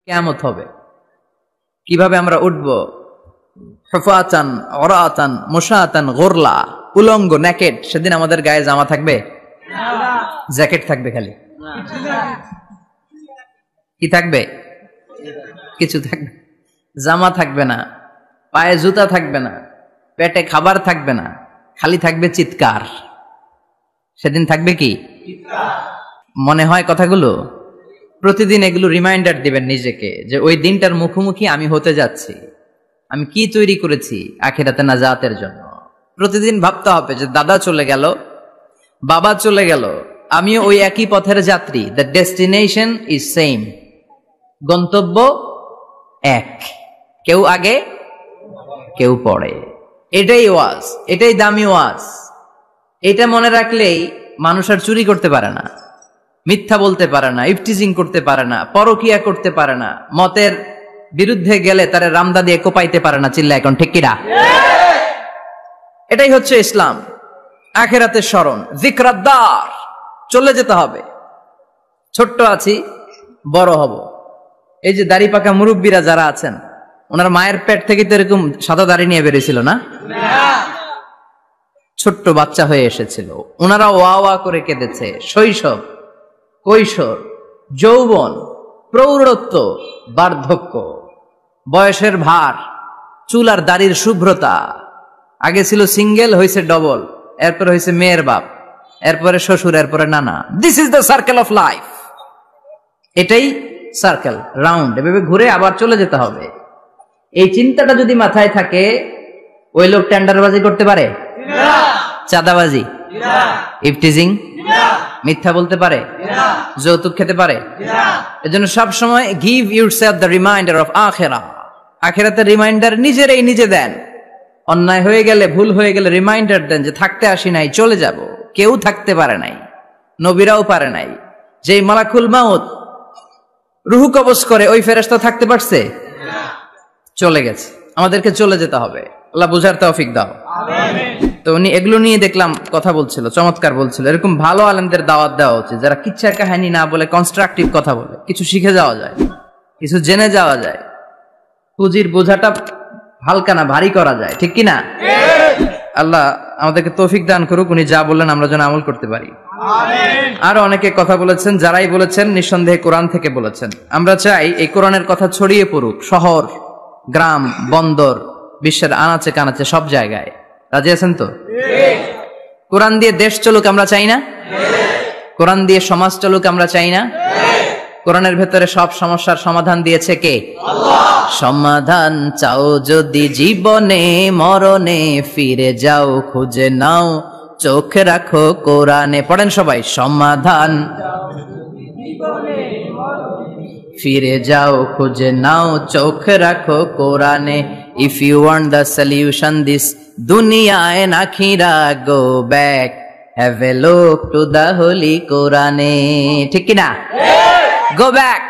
কিয়ামত হবে। কিভাবে আমরা উঠব? হুফাতান ওরাতান মুশাতান গুরলা, উলঙ্গ, নেকেড। সেদিন আমাদের গায়ে জামা থাকবে? জ্যাকেট থাকবে খালি। কি থাকবে? কিছু থাকবে, জামা থাকবে না, পায়ে জুতা থাকবে না, পেটে খাবার থাকবে না, খালি থাকবে চিৎকার। সেদিন থাকবে কি? মনে হয় কথাগুলো প্রতিদিন এগুলো রিমাইন্ডার দিবেন নিজেকে যে ওই দিনটার মুখোমুখি আমি হতে যাচ্ছি। আমি কি তৈরি করেছি আখিরাতে নাজাতের জন্য। প্রতিদিন ভাবতে হবে যে দাদা চলে গেল, বাবা চলে গেল, আমিও ওই একই পথের যাত্রী। দ্য ডেস্টিনেশন ইজ সেম, গন্তব্য এক, কেউ আগে কেউ পরে। এটাই ওয়াজ, এটাই দামি ওয়াজ। এটা মনে রাখলেই মানুষ আর চুরি করতে পারে না, মিথ্যা বলতে পারে না, ইফটিজিং করতে পারে না, পরকিয়া করতে পারে না, মতের বিরুদ্ধে গেলে তারে রামদা দিয়ে কোপাইতে পারে না। চিল্লা এখন ঠিক কিনা? এটাই হচ্ছে ইসলাম। আখিরাতের স্মরণ, যিকরাদ্দার, চলে যেতে হবে। ছোট্ট আছি, বড় হব। এই যে দাড়ি পাকা মুরব্বীরা যারা আছেন, ওনার মায়ের পেট থেকে তো এরকম সাদা দাড়ি নিয়ে বেরিয়েছিল না? ছোট্ট বাচ্চা হয়ে এসেছিল, ওনারা ওয়া ওয়া করে কেঁদেছে। শৈশব, কৈশোর, যৌবন, প্রৌঢ়ত্ব, বার্ধক্য, বয়সের ভার, চুল আর দাড়ির শুভ্রতা। আগে ছিল সিঙ্গেল, হয়েছে ডবল, এরপরে হয়েছে মেয়ের বাপ, এরপরে শ্বশুর, এরপরে নানা। This is the circle of life. এটাই সার্কেল, রাউন্ড, এভাবে ঘুরে আবার চলে যেতে হবে। এই চিন্তাটা যদি মাথায় থাকে, ওই লোক টেন্ডারবাজি করতে পারে? চাঁদাবাজি, ইফটিজিং, মিথ্যা বলতে পারে? যৌতুক খেতে পারে? এজন্য সব সময় give yourself the reminder of আখিরাহ। আখিরাতের রিমাইন্ডার নিজেরাই নিজে দেন। অন্যায় হয়ে গেলে, ভুল হয়ে গেলে রিমাইন্ডার দেন যে থাকতে আসি নাই, চলে যাব। কেউ থাকতে পারে নাই, নবীরাও পারে নাই। যেই মালাকুল মাউত রুহু কবজ করে, ওই ফেরেশতা থাকতে পারছে? চলে গেছে। আমাদেরকে চলে যেতে হবে। আল্লাহ বুঝার তৌফিক দাও। তো উনি এগুলো নিয়ে দেখলাম কথা বলছিল, চমৎকার বলছিল। এরকম ভালো আলেমদের দাওয়াত দেওয়া উচিত, যারা কিচ্ছা কাহিনী না বলে কনস্ট্রাকটিভ কথা বলে, কিছু শিখে যাওয়া যায়, কিছু জেনে যাওয়া যায়, পুঁজির বোঝাটা হালকা না ভারী করা যায়, ঠিক কিনা? আল্লাহ আমাদেরকে তৌফিক দান করুক, উনি যা বললেন আমরা যেন আমল করতে পারি। আরো অনেকে কথা বলেছেন, যারাই বলেছেন নিঃসন্দেহে কোরআন থেকে বলেছেন। আমরা চাই এই কোরআনের কথা ছড়িয়ে পড়ুক শহর, গ্রাম, বন্দর, বিশ্বের আনাচে কানাচে, সব জায়গায়। রাজি আছেন তো? কোরআন দিয়ে দেশ চলুক আমরা চাই না? কোরআন দিয়ে সমাজ চলুক আমরা চাই না? কোরআনের ভেতরে সব সমস্যার সমাধান দিয়েছে কে? আল্লাহ। সমাধান চাও যদি জীবনে মরণে, ফিরে যাও খুঁজে নাও, চোখ রাখো কোরআনে। পড়েন সবাই, সমাধান ফিরে যাও খুঁজে নাও, চোখ রাখো কোরআনে। If you want the solution this দুনিয়া এন্ড আখিরা, go back, have a look to the holy কোরআনে। ঠিক কিনা? Go back,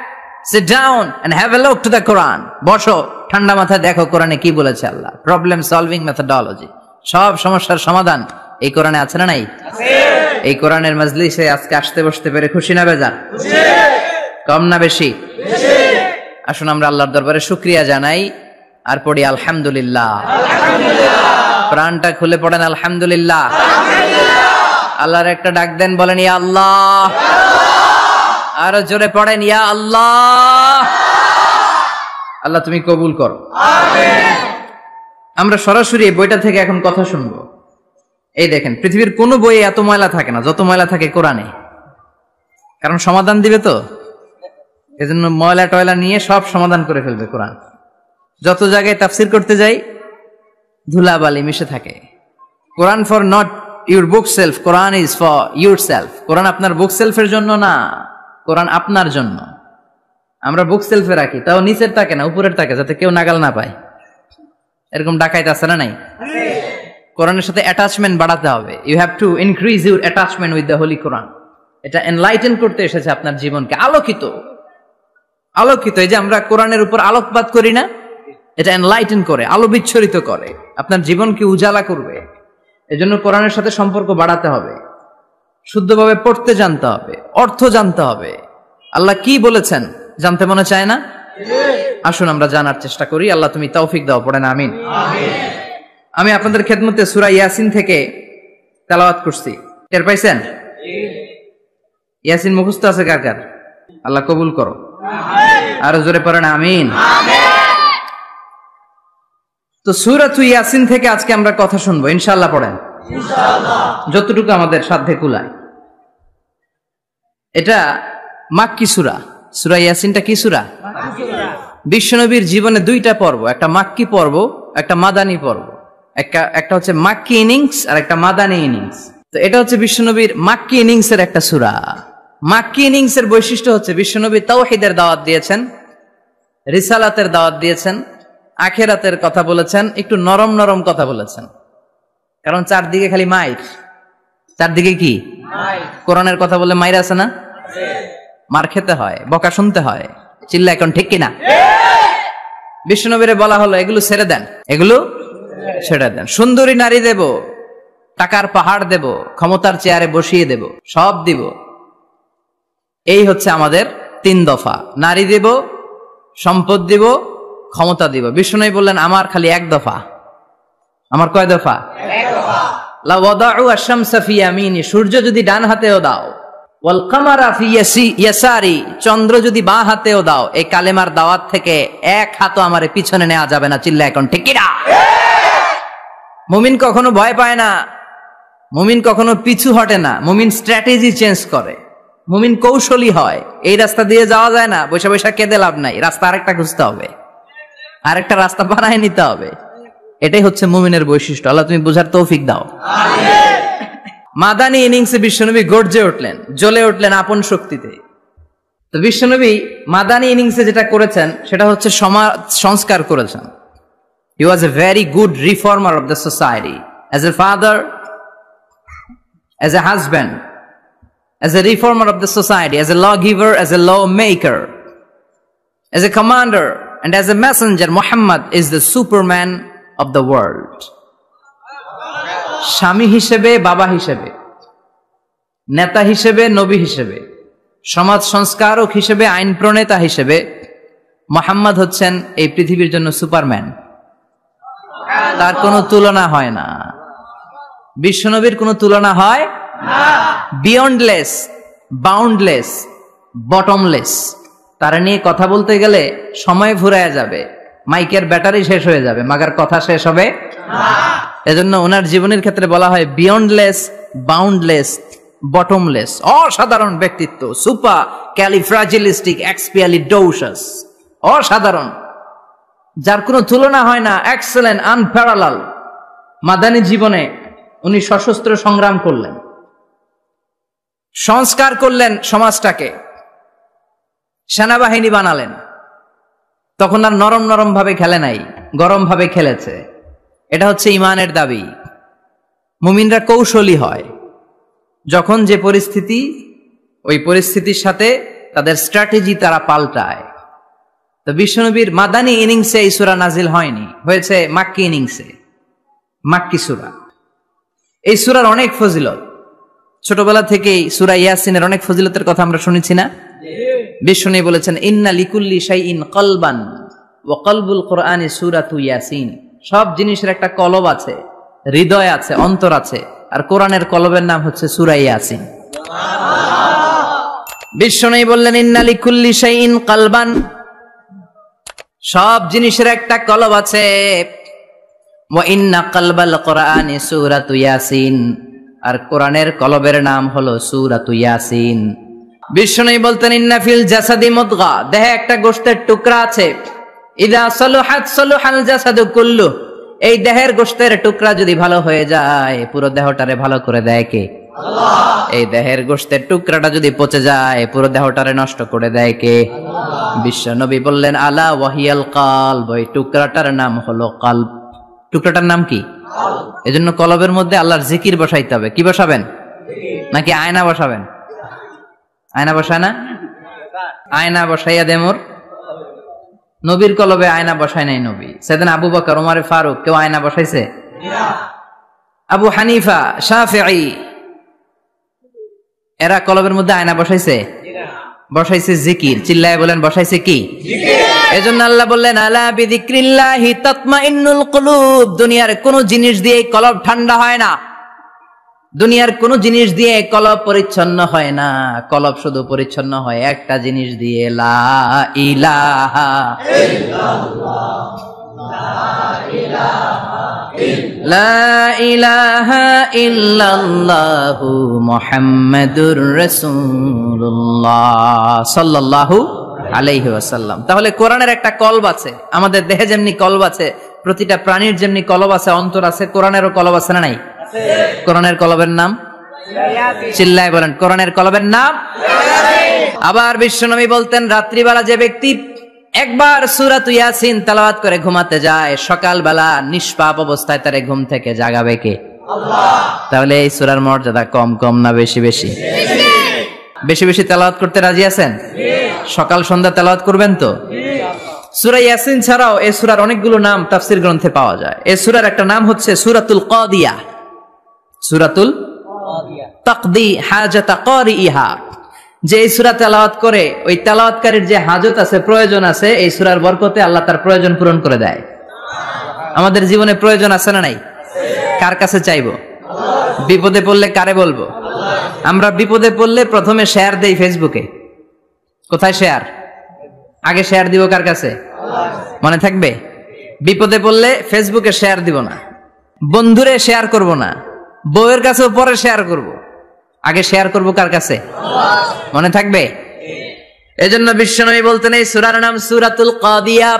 sit down and have a look to the Quran. বসো, ঠান্ডা মাথায় দেখো কোরআনে কি বলেছে আল্লাহ। প্রবলেম সলভিং মেথডোলজি, সব সমস্যার সমাধান এই কোরআনে আছে না নাই? এই কোরআনের মজলিসে আজকে আসতে বসতে পেরে খুশি না বেজার? কম না বেশি? আসুন আমরা আল্লাহর দরবারে শুকরিয়া জানাই আর পড়ি আলহামদুলিল্লাহ। প্রাণটা খুলে পড়েন আলহামদুলিল্লাহ। আল্লাহর একটা ডাক দেন, বলেন ইয়া আল্লাহ। আরো জোরে পড়েন ইয়া আল্লাহ। আল্লাহ তুমি কবুল করো। আমরা সরাসরি এই বইটা থেকে এখন কথা শুনবো। এই দেখেন, পৃথিবীর কোনো বইয়ে এত ময়লা থাকে না যত ময়লা থাকে কোরআনে। কারণ সমাধান দিবে তো, এজন্য ময়লা টয়লা নিয়ে সব সমাধান করে ফেলবে কোরআন। যত জায়গায় তাফসির করতে যাই ধুলাবালি মিশে থাকে। Quran for not your bookshelf, Quran is for yourself. Quran আপনার বুক সেলফের জন্য না, কোরআন আপনার জন্য। আমরা বুক সেলফে রাখি, তাও নিচের থাকে না, উপরের থাকে, যাতে কেউ নাগাল না পায়। এরকম ডাকাইতে আছে না নাই? কোরআনের সাথে অ্যাটাচমেন্ট বাড়াতে হবে। You have to increase your attachment with the holy Quran. এটা এনলাইটেন করতে এসেছে আপনার জীবনকে, আলোকিত আলোকিত। এই যে আমরা কোরআনের উপর আলোকপাত করি না, এটা এনলাইটেন করে, আলো বিচ্ছরিত করে, আপনার জীবনকে উজালা করবে। এজন্য কোরআনের সাথে সম্পর্ক বাড়াতে হবে, শুদ্ধভাবে পড়তে জানতে হবে, অর্থ জানতে হবে। আল্লাহ কি বলেছেন জানতে মনে চায় না? আসুন আমরা জানার চেষ্টা করি। আল্লাহ তুমি তৌফিক দাও, পড়েন আমিন। আমি আপনাদের খেদমতে সূরা ইয়াসিন থেকে তেলাওয়াত করছি, টের পাইছেন? ইয়াসিন মুখস্থ আছে কার কার? আল্লাহ কবুল করো, আরো জোরে পড়েন আমিন। তো সূরাতু ইয়াসিন থেকে আজকে আমরা কথা শুনবো ইনশাআল্লাহ, পড়েন যতটুকু আমাদের সাধ্যে কুলায়। এটা মাক্কি সূরা। সূরা ইয়াসিনটা কি সূরা? বিশ্বনবীর জীবনে দুইটা পর্ব, একটা মাক্কি পর্ব, একটা মাদানী পর্ব। একটা হচ্ছে মাক্কি ইনিংস আর একটা মাদানী ইনিংস। তো এটা হচ্ছে বিশ্বনবীর মাক্কি ইনিংসের একটা সূরা। মাক্কি ইনিংসের বৈশিষ্ট্য হচ্ছে বিশ্বনবী তাওহীদের দাওয়াত দিয়েছেন, রিসালাতের দাওয়াত দিয়েছেন, আখিরাতের কথা বলেছেন, একটু নরম নরম কথা বলেছেন। কারণ চারদিকে খালি মাইর, চারদিকে কি কোরআনের কথা বললে মাইর আছে না? মার খেতে হয়, বকা শুনতে হয়, চিল্লা এখন ঠিক কিনা? বিশ্বনবীরে বলা হলো এগুলো ছেড়ে দেন, এগুলো ছেড়ে দেন। সুন্দরী নারী দেব, টাকার পাহাড় দেব, ক্ষমতার চেয়ারে বসিয়ে দেব, সব দিব। এই হচ্ছে আমাদের 3 দফা। নারী দেব, সম্পদ দিব, ক্ষমতা দিব। বিশ্বনবী বললেন আমার খালি 1 দফা। আমার কয় দফা? 1 দফা। লা ওয়াদাউ আশ-শামসা ফি ইয়ামিনি, সূর্য যদি ডান হাতেও দাও, ওয়াল কামারা ফি ইয়াসারি, চন্দ্র যদি বাঁ হাতেও দাও, এই কালেমার দাওয়াত থেকে 1 হাতও আমারে পিছনে নেওয়া যাবে না। চিল্লা এখন ঠিক কি না? মুমিন কখনো ভয় পায় না, মুমিন কখনো পিছু হটে না, মুমিন স্ট্র্যাটেজি চেঞ্জ করে, মুমিন কৌশলী হয়। এই রাস্তা দিয়ে যাওয়া যায় না, বৈশা বৈশা কেঁদে লাভ নাই, রাস্তা আরেকটা খুঁজতে হবে, আরেকটা রাস্তা বানায় নিতে হবে। এটাই হচ্ছে মুমিনের বৈশিষ্ট্য। আল্লাহ তুমি বুঝার তৌফিক দাও। মাদানী ইনিংসে বিশ্বনবী গর্জে উঠলেন, জ্বলে উঠলেন আপন শক্তিতে। তো বিশ্বনবী মাদানী ইনিংসে যেটা করেছেন সেটা হচ্ছে সমাজ সংস্কার করেছেন। He was a very good reformer of the society. As a father, as a husband, as a reformer of the society, as a lawgiver, as a lawmaker, as a commander, and as a messenger, Muhammad is the Superman of the world. স্বামী হিসেবে, বাবা হিসেবে, নেতা হিসেবে, নবী হিসেবে, সমাজ সংস্কারক হিসেবে, আইন প্রণেতা হিসেবে মুহাম্মদ হচ্ছেন এই পৃথিবীর জন্য সুপারম্যান। তার কোনো তুলনা হয় না, বিশ্বনবীর কোনো তুলনা হয় না। Beyondless, boundless, bottomless. তারা নিয়ে কথা বলতে গেলে সময় ফুরায়া যাবে, মাইকের ব্যাটারি শেষ হয়ে যাবে, মাগার কথা শেষ হবে না। এজন্য ওনার জীবনের ক্ষেত্রে বলা হয় বিয়ন্ডলেস, বাউন্ডলেস, বটমলেস। অসাধারণ ব্যক্তিত্ব, সুপার ক্যালিফ্রাজিলিস্টিক এক্সপিয়ালিডোসাস, অসাধারণ, যার কোনো তুলনা হয় না, এক্সেলেন্ট, আনপ্যারালাল। মাদানী জীবনে উনি সশস্ত্র সংগ্রাম করলেন, সংস্কার করলেন সমাজটাকে, সেনাবাহিনী বানালেন। তখন আর নরম নরম ভাবে খেলে নাই, গরম ভাবে খেলেছে। এটা হচ্ছে ইমানের দাবি। মুমিনরা কৌশলী হয়, যখন যে পরিস্থিতি, ওই পরিস্থিতির সাথে তাদের স্ট্র্যাটেজি তারা পাল্টায়। তো বিশ্বনবীর মাদানী ইনিংসে এই সূরা নাজিল হয়নি, হয়েছে মাক্কি ইনিংসে, মাক্কি সূরা। এই সূরার অনেক ফজিলত, ছোটবেলা থেকেই সূরা ইয়াসিনের অনেক ফজিলতের কথা আমরা শুনেছি না? বিশ্বনবী বলেছেন ইন্না লিকুল্লি শাইইন কলবান ওয়া কলবুল কুরআনি সূরাতু ইয়াসিন। সব জিনিসের একটা কলব আছে, হৃদয় আছে, অন্তর আছে, আর কোরআনের কলবের নাম হচ্ছে সূরা ইয়াসিন। বিশ্বনবী বললেন ইন্না লিকুল্লি শাইইন কলবান, সব জিনিসের একটা কলব আছে। ওয়া ইন্না কলবাল কুরআনি সূরাতু ইয়াসিন, আর কোরআনের কলবের নাম হলো সূরাতু ইয়াসিন। বিশ্বনবী বলতেন ইন্না ফিল জাসাদি মুদগা, দেহে একটা গোশতের টুকরা আছে, ইযা সালুহাত সালুহাল জাসাদু কুল্লু, এই দেহের গোশতের টুকরা যদি ভালো হয়ে যায়, পুরো দেহটারে ভালো করে দেয় কে? আল্লাহ। এই দেহের গোশতের টুকরাটা যদি পচে যায়, পুরো দেহটারে নষ্ট করে দেয় কে? আল্লাহ। বিশ্বনবী বললেন আলা ওয়াহিয়াল কলব, এই টুকরাটার নাম হলো কলব। টুকরাটার নাম কি? কলব। এজন্য কলবের মধ্যে আল্লাহর জিকির বসাইতে হবে। কি বসাবেন? নাকি আয়না বসাবেন? আয়না বসায় না? আয়না বসাইয়া দে মোর। নবীর কলবে আয়না বসায় নাই নবী। সেদিন আবু বকর, ওমর ফারুক, কেউ আয়না বসাইছে? আবু হানিফা, শাফিঈ, এরা কলবের মধ্যে আয়না বসাইছে? বসাইছে জিকির। চিল্লায় বলেন বসাইছে কি? এজন্য আল্লাহ বললেন আলা বিযিক্রিল্লাহি তাতমাইন্নুল কুলুব। দুনিয়ার কোন জিনিস দিয়ে কলব ঠান্ডা হয় না, দুনিয়ার কোন জিনিস দিয়ে কলব পরিচ্ছন্ন হয় না। কলব শুধু পরিচ্ছন্ন হয় একটা জিনিস দিয়ে, লা ইলাহা ইল্লাল্লাহ, লা ইলাহা ইল্লাল্লাহু মুহাম্মাদুর রাসূলুল্লাহ সাল্লাল্লাহু আলাইহি ওয়াসাল্লাম। তাহলে কোরআনের একটা কলব আছে, আমাদের দেহে যেমনি কলব আছে, প্রতিটা প্রাণীর যেমনি কলব আছে, অন্তর আছে, কোরআনেরও কলব আছে না নাই? কোরআনের কলবের নাম চিল্লায় বলেন, কোরআনের কলবের নাম। আবার বিশ্বনবী বলতেন, রাত্রিবেলা যে ব্যক্তি একবার সূরাত ইয়াসিন তেলাওয়াত করে ঘুমাতে যায়, সকালবেলা নিষ্পাপ অবস্থায় তারে ঘুম থেকে জাগাবে কে? আল্লাহ। তাহলে এই সূরার মর্যাদা কম কম না বেশি বেশি? বেশি বেশি তেলাওয়াত করতে রাজি আছেন? সকাল সন্ধ্যা তেলাওয়াত করবেন তো? সূরা ইয়াসিন ছাড়াও এই সূরার অনেকগুলো নাম তাফসীর গ্রন্থে পাওয়া যায়। এই সূরার একটা নাম হচ্ছে সূরাতুল কাদিয়া, সূরাতুল তাকদি হাজাতা কারিইহা। যে এই সূরা তেলাওয়াত করে ওই তেলাওয়াতকারীর যে হাজত আছে, প্রয়োজন আছে, এই সূরার বরকতে আল্লাহ তার প্রয়োজন পূরণ করে দেয়। আমাদের জীবনে প্রয়োজন আছে না নাই? কার কাছে চাইবো? বিপদে পড়লে কারে বলবো? আমরা বিপদে পড়লে প্রথমে শেয়ার দেই ফেসবুকে। কোথায় শেয়ার? আগে শেয়ার দিব কার কাছে? মনে থাকবে? বিপদে পড়লে ফেসবুকে শেয়ার দিব না, বন্ধুরে শেয়ার করব না, বউয়ের কাছেও পরে শেয়ার করব, আগে শেয়ার করব কার কাছে? মনে থাকবে? এজন্য বিশ্বনবী বলতেন এই সূরার নাম সূরাতুল কাদিয়া,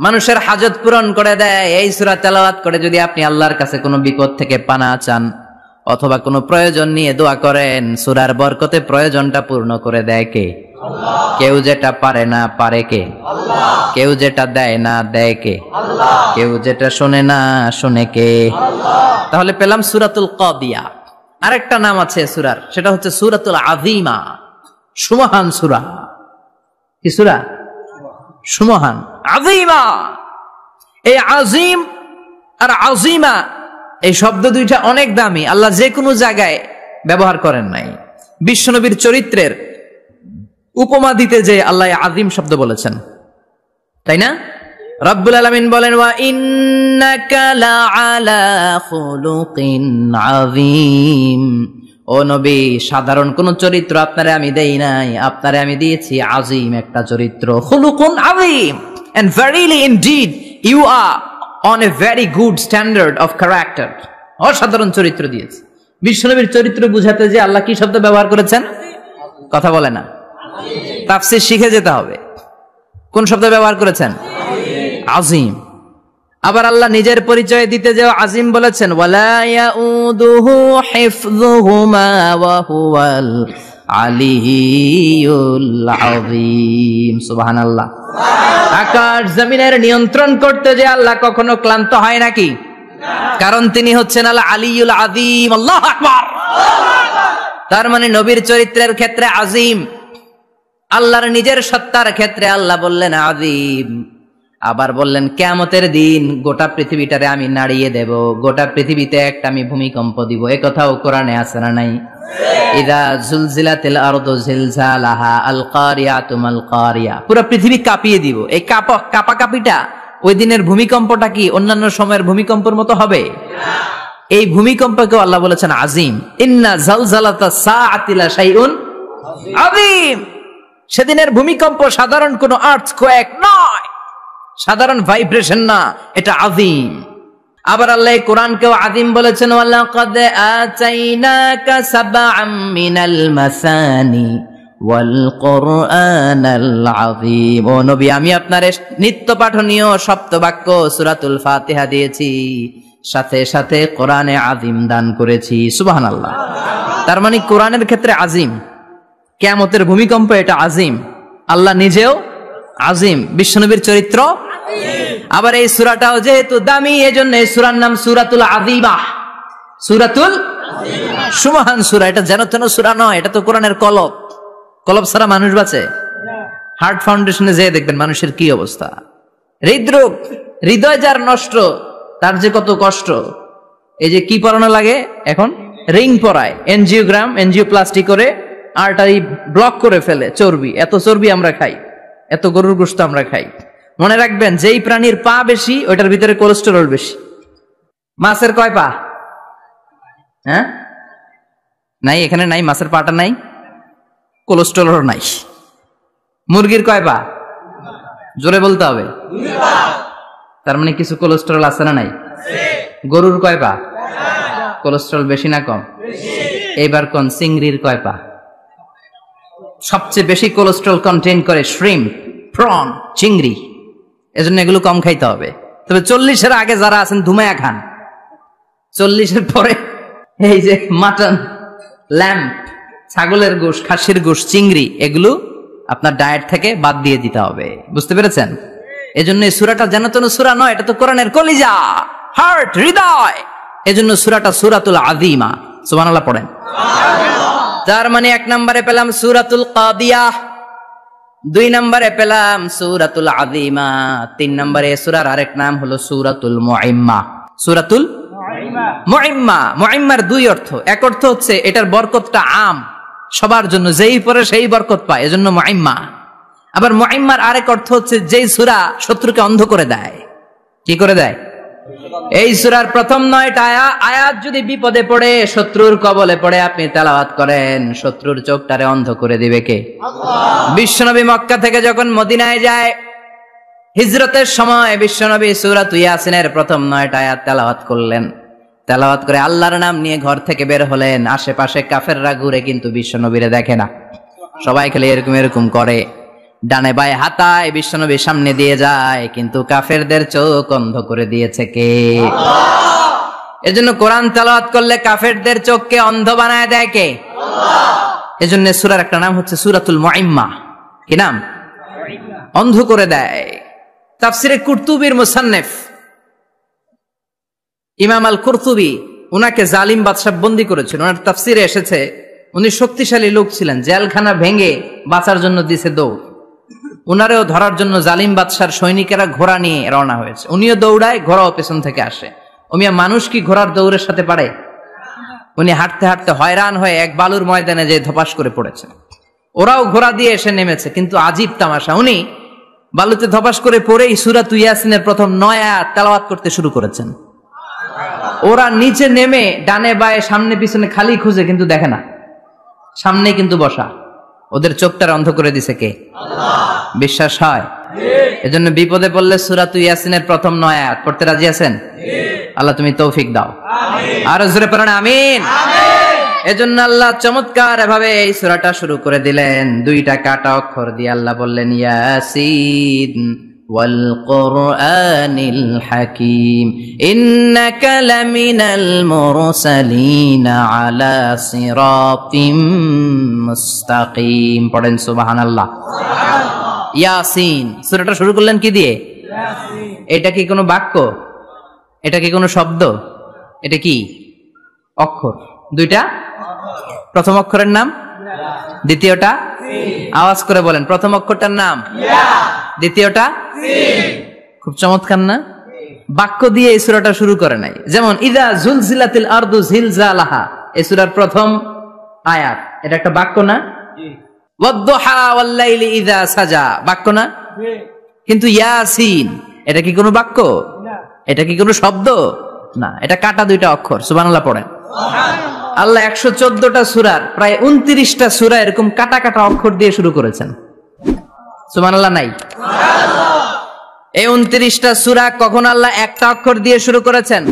মানুষের হাজত পূরণ করে দেয়। এই সূরা তেলাওয়াত করে যদি আপনি আল্লাহর কাছে কোনো বিপদ থেকে পানা চান অথবা কোনো প্রয়োজন নিয়ে দোয়া করেন, সূরার বরকতে প্রয়োজনটা পূর্ণ করে দেয় কে? আল্লাহ। কেউ যেটা পারে না পারে কে? আল্লাহ। কেউ যেটা দেয় না দেয় কে? আল্লাহ। কেউ যেটা শোনে না শোনে কে? আল্লাহ। তাহলে পেলাম সূরাতুল কাদিয়া। আরেকটা নাম আছে সূরার, সেটা হচ্ছে সূরাতুল আযীমা, সুমহান সূরা। কি সূরা? সুমহান, আযীমা। এই আযীম আর আযীমা এই শব্দ দুইটা অনেক দামি, আল্লাহ যে কোনো জায়গায় ব্যবহার করেন নাই। বিশ্বনবীর চরিত্রের উপমা দিতে যে আল্লাহ আযীম শব্দ বলেছেন, তাই না? রব্বুল আলামিন বলেন, ওয়া ইন্নাকা লাআলা খুলুকিন আযীম। ও নবী, সাধারণ কোন চরিত্র আপনারে আমি দেই নাই, আপনারে আমি দিয়েছি আযীম একটা চরিত্র, খুলুকুন আযীম। And verily indeed you are on a very good standard of character. অসাধারণ চরিত্র দিয়েছে। বিশ্বনবীর চরিত্র বুঝাতে যে আল্লাহ কি শব্দ ব্যবহার করেছেন? কথা বলে না, তাফসীর শিখে যেতে হবে। কোন শব্দ ব্যবহার করেছেন? আযীম। আবার আল্লাহ নিজের পরিচয় দিতে যে আযীম বলেছেন, ওয়ালা ইয়াউদুহু হিফযুহুমা ওয়া হুয়াল আলিয়্যুল আযীম। সুবহানাল্লাহ। আকাশ জমিনের নিয়ন্ত্রণ করতে যে আল্লাহ কখনো ক্লান্ত হয় নাকি? কারণ তিনি হচ্ছেন আল আলিয়্যুল আযীম। আল্লাহু আকবার। তার মানে নবীর চরিত্রের ক্ষেত্রে আযীম, আল্লাহর নিজের সত্তার ক্ষেত্রে আল্লাহ বললেন আযীম। আবার বললেন কিয়ামতের দিন গোটা পৃথিবীটারে আমি নাড়িয়ে দেব, গোটা পৃথিবীতে একটা আমি ভূমিকম্প দিব। এই কথাও কোরআনে আছে না নাই? ইযা জুলজিলাতিল আরদু জিলজালাহা আল কারিয়াতু মাল কারিয়া। পুরো পৃথিবী কাঁপিয়ে দিব। এই কাঁপাকাঁপিটা ওই দিনের ভূমিকম্পটা কি অন্যান্য সময়ের ভূমিকম্পের মতো হবে? এই ভূমিকম্পকে আল্লাহ বলেছেন আযীম। ইন্না জালজালাতাস সাআতি লা শাইউন আযীম। সেদিনের ভূমিকম্প সাধারণ কোনো আর্থকোয়েক নয়, সাধারণ ভাইব্রেশন না, এটা আযীম। আবার আল্লাহ কোরআনকেও আযীম বলেছেন, ওয়ালাকাদ আতাইনাকা সাবআম মিনাল মাসানি ওয়াল কুরআনাল আযীম। ও নবী, আমি আপনারে নিত্য পাঠনীয় সপ্তবাক্য সূরাতুল ফাতিহা দিয়েছি, সাথে সাথে কোরআনে আযীম দান করেছি। সুবহানাল্লাহ। তার মানে কোরআনের ক্ষেত্রে আযীম, কিয়ামতের ভূমিকম্প এটা আযীম, আল্লাহ নিজেও আযীম, বিশ্বনবীর চরিত্র আযীম। আবার এই সূরাটাও যেহেতু দামি, এজন্য এই সূরার নাম সূরাতুল আযীমা, সূরাতুল সুমহান সূরা। এটা যেন তেন সূরা নয়, এটা তো কোরআনের কলব। কলব ছাড়া মানুষ বাঁচে? হার্ট ফাউন্ডেশনে যেয়ে দেখবেন মানুষের কি অবস্থা। হৃদরোগ, হৃদয় যার নষ্ট, তার যে কত কষ্ট। এই যে কি পরানো লাগে এখন? রিং পরায়, এনজিওগ্রাম, এনজিওপ্লাস্টি করে আর্টারি ব্লক করে ফেলে চর্বি, এত চর্বি আমরা খাই, এত গরুর গোশত আমরা খাই। মনে রাখবেন, যেই প্রাণীর পা বেশি ওইটার ভিতরে কোলেস্টেরল বেশি। মাছের কয় পা? হ্যাঁ, নাই, এখানে নাই, মাছের পাটা নাই, কোলেস্টেরল নাই। মুরগির কয় পা? জোরে বলতে হবে। তার মানে কিছু কোলেস্টেরল আছে না নাই? গরুর কয় পা? কোলেস্টেরল বেশি না কম? এইবার কোন চিংড়ির কয় পা? সবচেয়ে বেশি কোলেস্টেরল কন্টেইন করে শ্রিম্প, প্রন, চিংড়ি। এজন্য এগুলো কম খাইতে হবে। তবে 40-এর আগে যারা আছেন ধুমায়া খান, 40-এর পরে এই যে মাটন, ল্যাম্প, ছাগলের গোশ, খাসির গোশ, চিংড়ি, এগুলো আপনার ডায়েট থেকে বাদ দিয়ে দিতে হবে। বুঝতে পেরেছেন? এজন্য এই সূরাটা যেন তেন সূরা নয়, এটা তো কোরআনের কলিজা, হার্ট, হৃদয়। এজন্য সূরাটা সূরাতুল আযীমা। সুবহানাল্লাহ পড়েন। তার মানে 1 নম্বরে পেলাম সূরাতুল কাদিয়াহ, 2 নম্বরে পেলাম সূরাতুল আযীমা, 3 নম্বরে সূরার আরেক নাম হলো সূরাতুল মুইম্মা। সূরাতুল মুইম্মা। মুইম্মার 2 অর্থ। এক অর্থ হচ্ছে এটার বরকতটা আম, সবার জন্য, যেই পড়ে সেই বরকত পায়, এজন্য মুইম্মা। আবার মুইম্মার আরেক অর্থ হচ্ছে যেই সূরা শত্রুকে অন্ধ করে দেয়। কি করে দেয়? এই সূরার প্রথম 9টা আয়াত যদি বিপদে পড়ে, শত্রুর কবলে পড়ে আপনি তেলাওয়াত করেন, শত্রুর চোখটারে অন্ধ করে দিবে কে? আল্লাহ। বিশ্বনবী মক্কা থেকে যখন মদিনায় যায়, হিজরতের সময় বিশ্বনবী সূরাতুল ইয়াসিনের প্রথম 9টা আয়াত তেলাওয়াত করলেন। তেলাওয়াত করে আল্লাহর নাম নিয়ে ঘর থেকে বের হলেন। আশেপাশে কাফেররা ঘুরে কিন্তু বিশ্বনবীরে দেখে না, সবাই খালি এরকম এরকম করে, ডানে বায়ে হাতায়, বিশ্বনবীর সামনে দিয়ে যায়, কিন্তু কাফেরদের চোখ অন্ধ করে দিয়েছে কে? আল্লাহ। এজন্য কোরআন তেলাওয়াত করলে কাফেরদের চোখকে অন্ধ বানায় দেয় কে? আল্লাহ। এজন্য সূরার একটা নাম হচ্ছে সূরাতুল মুইম্মা। কি নাম? অন্ধ করে দেয়। তাফসিরে কুরতুবীর মুসান্নিফ ইমাম আল কুরতুবী, উনাকে জালিম বাদশা বন্দী করেছিল। ওনার তাফসিরে এসেছে উনি শক্তিশালী লোক ছিলেন, জেলখানা ভেঙে বাঁচার জন্য দিছে দৌড়। উনারেও ধরার জন্য জালিম বাদশার সৈনিকেরা ঘোড়া নিয়ে রওনা হয়েছে। উনিও দৌড়ায়, ঘোড়াও পেছন থেকে আসে। ওমিয়া মানুষ কি ঘোড়ার দৌড়ের সাথে পারে? উনি হাঁটতে হাঁটতে হয়রান হয়ে এক বালুর ময়দানে যে ধপাস করে পড়েছেন। ওরাও ঘোড়া দিয়ে এসে নেমেছে, কিন্তু আজীব তামাশা, উনি বালুতে ধপাস করে পড়েই সূরাতুল ইয়াসিনের প্রথম 9 আয়াত তেলাওয়াত করতে শুরু করেছেন। ওরা নিচে নেমে ডানে বায়ে সামনে পিছনে খালি খুঁজে, কিন্তু দেখে না, সামনে কিন্তু বসা। ওদের চোখটার অন্ধ করে দিছে কে? আল্লাহ। বিশ্বাস হয়? এজন্য বিপদে পড়লে সূরাতুল ইয়াসিনের প্রথম 9 আয়াত পড়তে রাজি আছেন? আল্লাহ তুমি তৌফিক দাও। আমিন। আর জোরে পড়েন আমিন। আমিন। এজন্য আল্লাহ চমৎকার ভাবে এই সূরাটা শুরু করে দিলেন। 2টা কাটা অক্ষর দিয়ে আল্লাহ বললেন ইয়াসিন ওয়াল কুরআনিল হাকীম ইন্নাকা লামিনাল মুরসালিনা আলা সিরাতিম মুস্তাকিম। পড়েন সুবহানাল্লাহ। ইয়াসিন। সূরাটা শুরু করলেন কি দিয়ে? ইয়াসিন। এটা কি কোনো বাক্য? এটা কি কোনো শব্দ? এটা কি অক্ষর? 2টা। প্রথম অক্ষরের নাম? দ্বিতীয়টা? আওয়াজ করে বলেন, প্রথম অক্ষরটার নাম? দ্বিতীয়টা? খুব চমৎকার না? বাক্য দিয়ে এই সূরাটা শুরু করে নাই। যেমন ইযা জুলজিলাতিল আরদু জিলজালাহা, এই সূরার প্রথম আয়াত, এটা একটা বাক্য না? ওয়াদ-দুহা ওয়াল-লাইলি ইযা সাজা, বাক্য না? কিন্তু ইয়াসিন, এটা কি কোনো বাক্য? এটা কি কোনো শব্দ? না, এটা কাটা 2টা অক্ষর। সুবহানাল্লাহ পড়েন। আল্লাহ 114টা সূরার প্রায় 29টা সূরা এরকম কাটা কাটা অক্ষর দিয়ে শুরু করেছেন। সুবহানাল্লাহ নাই? এই 29টা সূরা কখন আল্লাহ একটা অক্ষর দিয়ে শুরু করেছেন,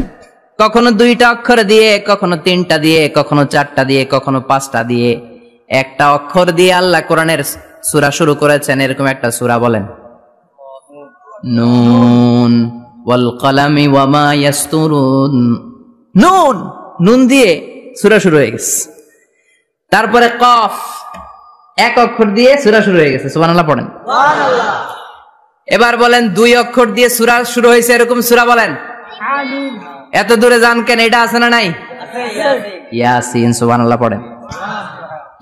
কখনো 2টা অক্ষর দিয়ে, কখনো 3টা দিয়ে, কখনো 4টা দিয়ে, কখনো 5টা দিয়ে। একটা অক্ষর দিয়ে আল্লাহ কোরআনের সূরা শুরু করেছেন। এরকম একটা সূরা বলেন, নুন ওয়াল কলামি ওয়া মা ইয়াসতুরুন। নুন, নুন দিয়ে সূরা শুরু হয়ে গেছে। তারপরে কফ, এক অক্ষর দিয়ে সূরা শুরু হয়ে গেছে। সুবহানাল্লাহ পড়েন। সুবহানাল্লাহ। এবার বলেন 2 অক্ষর দিয়ে সূরা শুরু হয়েছে এরকম সূরা বলেন। আমিন। এত দূরে যান কেন? এটা আছে না নাই? আছে। ইয়াসিন। সুবহানাল্লাহ পড়েন।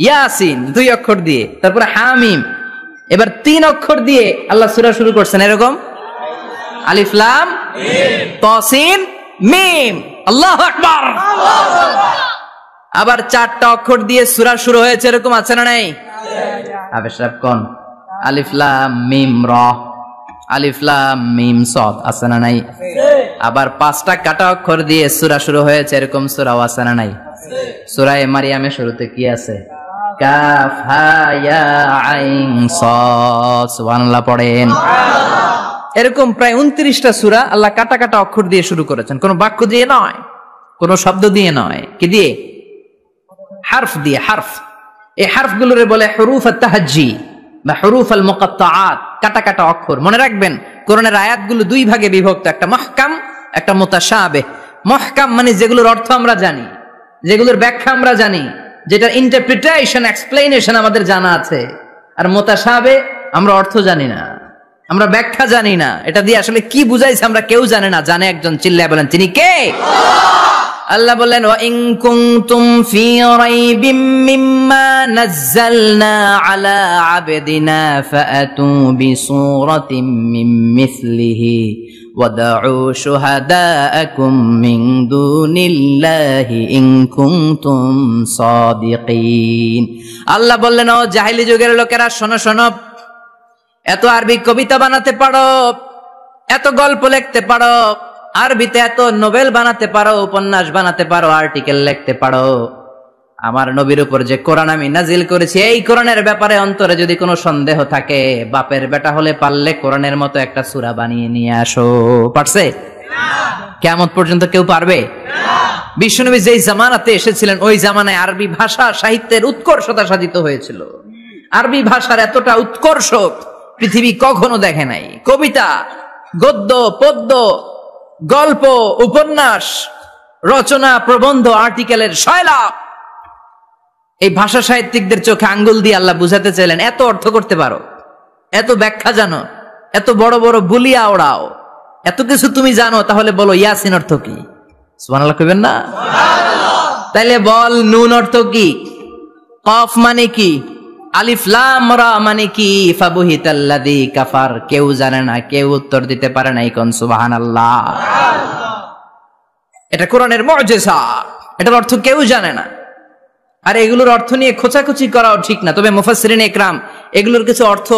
ইয়াসিন 2 অক্ষর দিয়ে। তারপরে হামিম। এবার 3 অক্ষর দিয়ে আল্লাহ সূরা শুরু করছেন এরকম, আলিফ লাম মিম তা সিন মিম। আল্লাহু আকবার। আবার 4টা অক্ষর দিয়ে সূরা শুরু হয়েছে, এরকম আছে না নাই? আবেশরাব কোন? আলিফ লাম মিম র, আলিফ লাম মিম সদ, আছে না নাই? আবার 5টা কাটা অক্ষর দিয়ে সূরা শুরু হয়েছে, এরকম সূরাও আছে না নাই? সূরা মারিয়ামের শুরুতে কি আছে? কাফ হা ইয়া আইন সাদ, সুবহানাল্লাহ পড়েন। এরকম প্রায় 29টা সূরা আল্লাহ কাটা কাটা অক্ষর দিয়ে শুরু করেছেন, কোনো বাক্য দিয়ে নয়, কোনো শব্দ দিয়ে নয়, কি দিয়ে? হারফ দিয়ে। হারফ, এই হারফগুলোরে বলে হুরুফ আত-তাহাজ্জি বা হুরুফ আল-মুকাত্তাআত, কাটা কাটা অক্ষর। মনে রাখবেন কোরআনের আয়াতগুলো 2 ভাগে বিভক্ত, একটা মুহকাম, একটা মুতাশাবিহ। মুহকাম মানে যেগুলোর অর্থ আমরা জানি, যেগুলোর ব্যাখ্যা আমরা জানি, যেটার ইন্টারপ্রিটেশন, এক্সপ্লেনেশন আমাদের জানা আছে। আর মুতাশাবিহ আমরা অর্থ জানি না, আমরা ব্যাখ্যা জানি না, এটা দিয়ে আসলে কি বুঝাইছে আমরা কেউ জানে না, জানে একজন। চিল্লায় বলেন তিনি কে? আল্লাহ বললেন ওয়া ইন কুনতুম ফি রাইবিম মিম্মা নাযালনা আলা আবদিনা ফাআতু বিসূরাতিন মিন মিসলিহি ওয়াদউ শুহাদাআকুম মিন দুনিল্লাহি ইন কুনতুম সাদিকিন। আল্লাহ বললেন ও জাহেলি যুগের লোকেরা, শোনো শোনো, এত আরবি কবিতা বানাতে পারো, এত গল্প লিখতে পারো, আরবিতে এত নোবেল বানাতে পারো, উপন্যাস বানাতে পারো, আর্টিকেল লিখতে পারো, আমার নবীর উপর যে কোরআন আমি নাজিল করেছি, এই কোরআনের ব্যাপারে অন্তরে যদি কোনো সন্দেহ থাকে, বাপের বেটা হলে পারলে কোরআনের মতো একটা সূরা বানিয়ে নিয়ে আসো। পারছে? কিয়ামত পর্যন্ত কেউ পারবে? বিশ্বনবী যেই জামানাতে এসেছিলেন, ওই জামানায় আরবি ভাষা সাহিত্যের উৎকর্ষতা সাধিত হয়েছিল। আরবি ভাষার এতটা উৎকর্ষ পৃথিবী কখনো দেখে নাই। কবিতা, গদ্য, পদ্য, গল্প, উপন্যাস, রচনা, প্রবন্ধ, আর্টিকেলের শয়লাভ। এই ভাষা সাহিত্যিকদের চোখে আঙ্গুল দিয়ে আল্লাহ বুঝাতে চাইলেন, এত অর্থ করতে পারো, এত ব্যাখ্যা জানো, এত বড় বড় বুলিয়া ওড়াও, এত কিছু তুমি জানো, তাহলে বলো ইয়াসিন অর্থ কি? সুবহানাল্লাহ কইবেন না? তাইলে বল নুন অর্থ কি? কফ মানে কি? আলিফ লাম রা মানে কি? ফাবুহিতাল্লাযী কাফার। কেউ জানে না, কেউ উত্তর দিতে পারে না। কোন সুবহানাল্লাহ। এটা কোরআনের মুজিজা, এটার অর্থ কেউ জানে না। আর এগুলোর অর্থ নিয়ে খোঁচাখুচি করাও ঠিক না, তবে মুফাসসিরিন ইকরাম এগুলোর কিছু অর্থ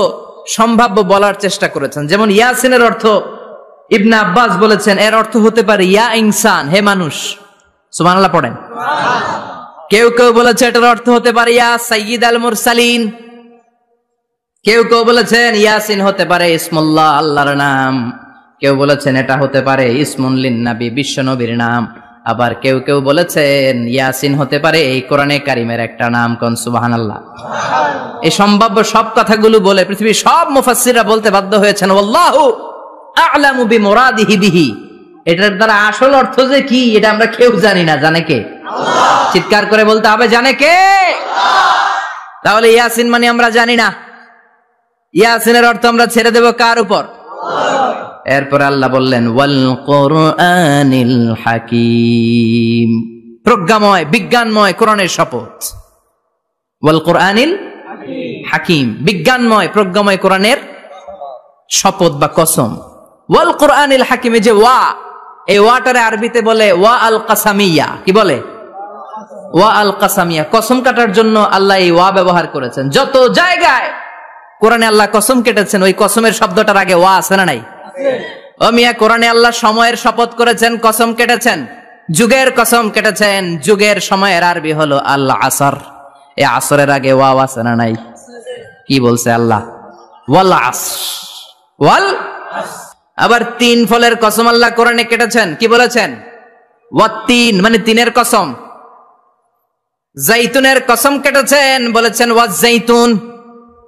সম্ভাব্য বলার চেষ্টা করেছেন। যেমন ইয়াসিনের অর্থ ইবনে আব্বাস বলেছেন, এর অর্থ হতে পারে ইয়া ইনসান, হে মানুষ। সুবহানাল্লাহ পড়েন। কেউ কেউ বলেছে এটার অর্থ হতে পারে ইয়া সাইয়্যিদ আল মুরসালিন। কেউ কেউ বলেছেন ইয়াসিন হতে পারে ইসমুল্লাহ, আল্লাহর নাম। কেউ বলেছেন এটা হতে পারে ইসমুন লিন নবী, বিশ্ব নবীর নাম। আবার কেউ কেউ বলেছেন ইয়াসিন হতে পারে এই কোরআনে কারিমের একটা নাম। কোন সুবহানাল্লাহ। এই সম্ভাব্য সব কথাগুলো বলে পৃথিবীর সব মুফাসসিররা বলতে বাধ্য হয়েছেন আল্লাহু আ'লামু বিমুরাদিহি বিহি। এটার দ্বারা আসল অর্থ যে কি এটা আমরা কেউ জানি না, জানে কে? আল্লাহ। চিৎকার করে বলতে হবে, জানে কে? আল্লাহ। তাহলে ইয়াসিন মানে আমরা জানি না, ইয়াসিনের অর্থ আমরা ছেড়ে দেব কার উপর? আল্লাহ। এরপর আল্লাহ বললেন ওয়াল কুরআনিল হাকীম, প্রজ্ঞাময় বিজ্ঞানময় কোরআনের শপথ। ওয়াল কুরআনিল হাকীম, বিজ্ঞানময় প্রজ্ঞাময় কোরআনের শপথ বা কসম। ওয়াল কুরআনিল হাকীমে যে ওয়া, এই ওয়াটারে আরবিতে বলে ওয়া আল কাসামিয়া। কি বলে? ওয়া আল কাসামিয়া। কসম কাটার জন্য আল্লাহ এই ওয়া ব্যবহার করেছেন। যত জায়গায় কোরআনে আল্লাহ কসম কেটেছেন, ওই কসমের শব্দটার আগে ওয়া আছে না নাই? ও মিয়া, কোরআনে আল্লাহ সময়ের শপথ করেছেন, কসম কেটেছেন, যুগের কসম কেটেছেন। যুগের সময়ের আরবি হলো আল আসর। এই আসরের আগে ওয়া আছে না নাই? কি বলছে আল্লাহ? ওয়াল আসর, ওয়াল। আবার 3 ফলের কসম আল্লাহ কোরআনে কেটেছেন, কি বলেছেন? ওয়াত্তিন মানে 3-এর কসম। জাইতুনের কসম কেটেছেন, বলেছেন ওয়াজ জাইতুন।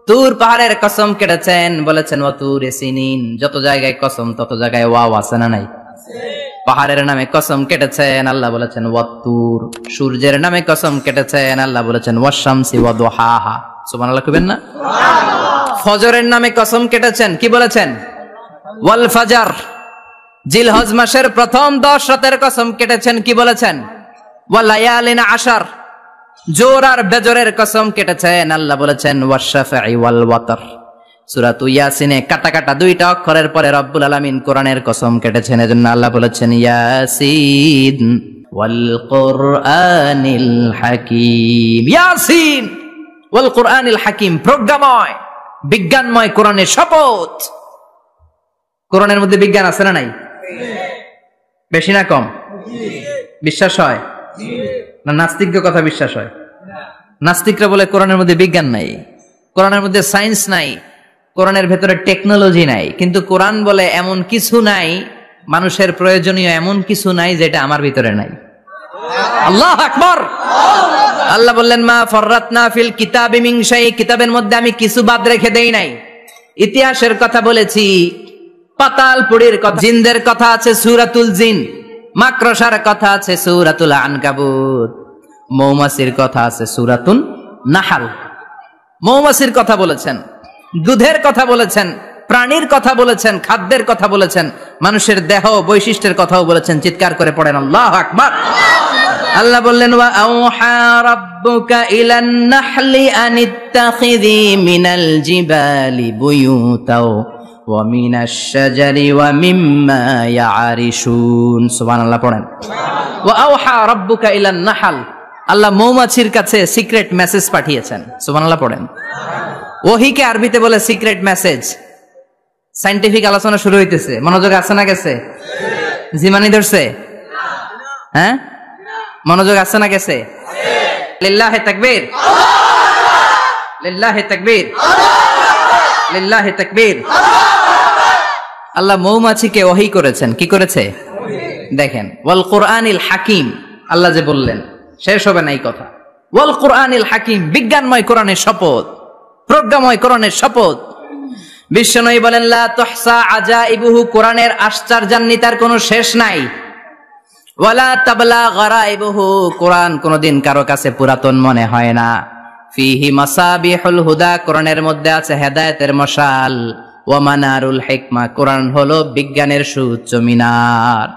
তুর পাহাড়ের কসম কেটেছেন, বলেছেন ওয়াতুরে সিনিন। যত জায়গায় কসম তত জায়গায় ওয়াও আছে না নাই? পাহাড়ের নামে কসম কেটেছেন, আল্লাহ বলেছেন ওয়াতুর। সূর্যের নামে কসম কেটেছেন, আল্লাহ বলেছেন ওয়াশ-শামসি ওয়া দুহাহা। সুবহানাল্লাহ কইবেন না? সুবহানাল্লাহ। ফজরের নামে কসম কেটেছেন, কি বলেছেন? ওয়াল ফাজর। জিলহজ মাসের প্রথম 10 রাতের কসম কেটেছেন, কি বলেছেন? ওয়া লায়ালিন আশর। জোর আর বেজরের কসম কেটেছেন, আল্লাহ বলেছেন ওয়াশ-শাফঈ ওয়াল ওয়াতর। সূরা ইয়াসিনে কাটা কাটা 2টা অক্ষরের পরে রব্বুল আলামিন কোরআনের কসম কেটেছেন। এজন্য আল্লাহ বলেছেন ইয়াসিন ওয়াল কুরআনিল হাকীম, ইয়াসিন ওয়াল কুরআনিল হাকীম, প্রজ্ঞাময় বিজ্ঞানময় কোরআনের শপথ। কোরআনের মধ্যে বিজ্ঞান আছে না নাই? বেশি না কম? বিশ্বাস হয় না? নাস্তিকদের কথা বিশ্বাস হয়? নাস্তিকরা বলে কোরআনের মধ্যে বিজ্ঞান নাই, কোরআনের মধ্যে সায়েন্স নাই, কোরআনের ভেতরে টেকনোলজি নাই। কিন্তু কোরআন বলে এমন কিছু নাই, মানুষের প্রয়োজনীয় এমন কিছু নাই যেটা আমার ভিতরে নাই। আল্লাহু আকবার। আল্লাহ বললেন মা ফাররাতনা ফিল কিতাবি মিন শাই, কিতাবের মধ্যে আমি কিছু বাদ রেখে দেই নাই। ইতিহাসের কথা বলেছি, পাতালপুরীর কথা, জিনদের কথা আছে সূরাতুল জিন, মাকড়সার কথা আছে সূরাতুল আনকাবুত, মৌমাছির কথা আছে সূরাতুন নাহাল। মৌমাছির কথা বলেছেন, দুধের কথা বলেছেন, প্রাণীর কথা বলেছেন, খাদ্যের কথা বলেছেন, মানুষের দেহ বৈশিষ্ট্যের কথাও বলেছেন। চিৎকার করে পড়েন আল্লাহু আকবার। আল্লাহ বললেন ওয়া আওহা রাব্বুকা ইলান নাহলি আনিত্তাখিযি মিনাল জিবালি বুয়ুতাও ওয়া মিনাশ শাজারি ওয়া মিম্মা ইয়ারিশুন। সুবহানাল্লাহ পড়েন। ওয়া আওহা রাব্বুকা ইলান নাহল, আল্লাহ মৌমাছির কাছে সিক্রেট মেসেজ পাঠিয়েছেন। সুবহানাল্লাহ পড়েন। ওহীকে আরবিতে বলে সিক্রেট মেসেজ। সায়েন্টিফিক আলোচনা শুরু হইতেছে, মনোযোগ আছে না গেছে? জিমানি ধরছে? হ্যাঁ, মনোযোগ আছে না গেছে? লিল্লাহি তাকবীর, লিল্লাহি তাকবীর, লিল্লাহি তাকবীর। আল্লাহ মৌমাছিকে ওহী করেছেন। কি করেছে দেখেন, ওয়াল কুরআনিল হাকীম, আল্লাহ যে বললেন শেষ হবে না এই কথা। ওয়াল কুরআনিল হাকীম, বিজ্ঞানময় কোরআনের শপথ, প্রজ্ঞাময় কোরআনের শপথ। বিশ্বনবী বলেন লা তুহসা আজাইবুহু, কোরআনের আশ্চর্যান্বিতার কোনো শেষ নাই। ওয়ালা তাবলা গারাইবুহু, কোরআন কোনদিন কারো কাছে পুরাতন মনে হয় না। ফিহি মাসাবিহুল হুদা, কোরআনের মধ্যে আছে হেদায়েতের মশাল। ওয়া মানারুল হিকমা, কোরআন হলো বিজ্ঞানের সুউচ্চ মিনার।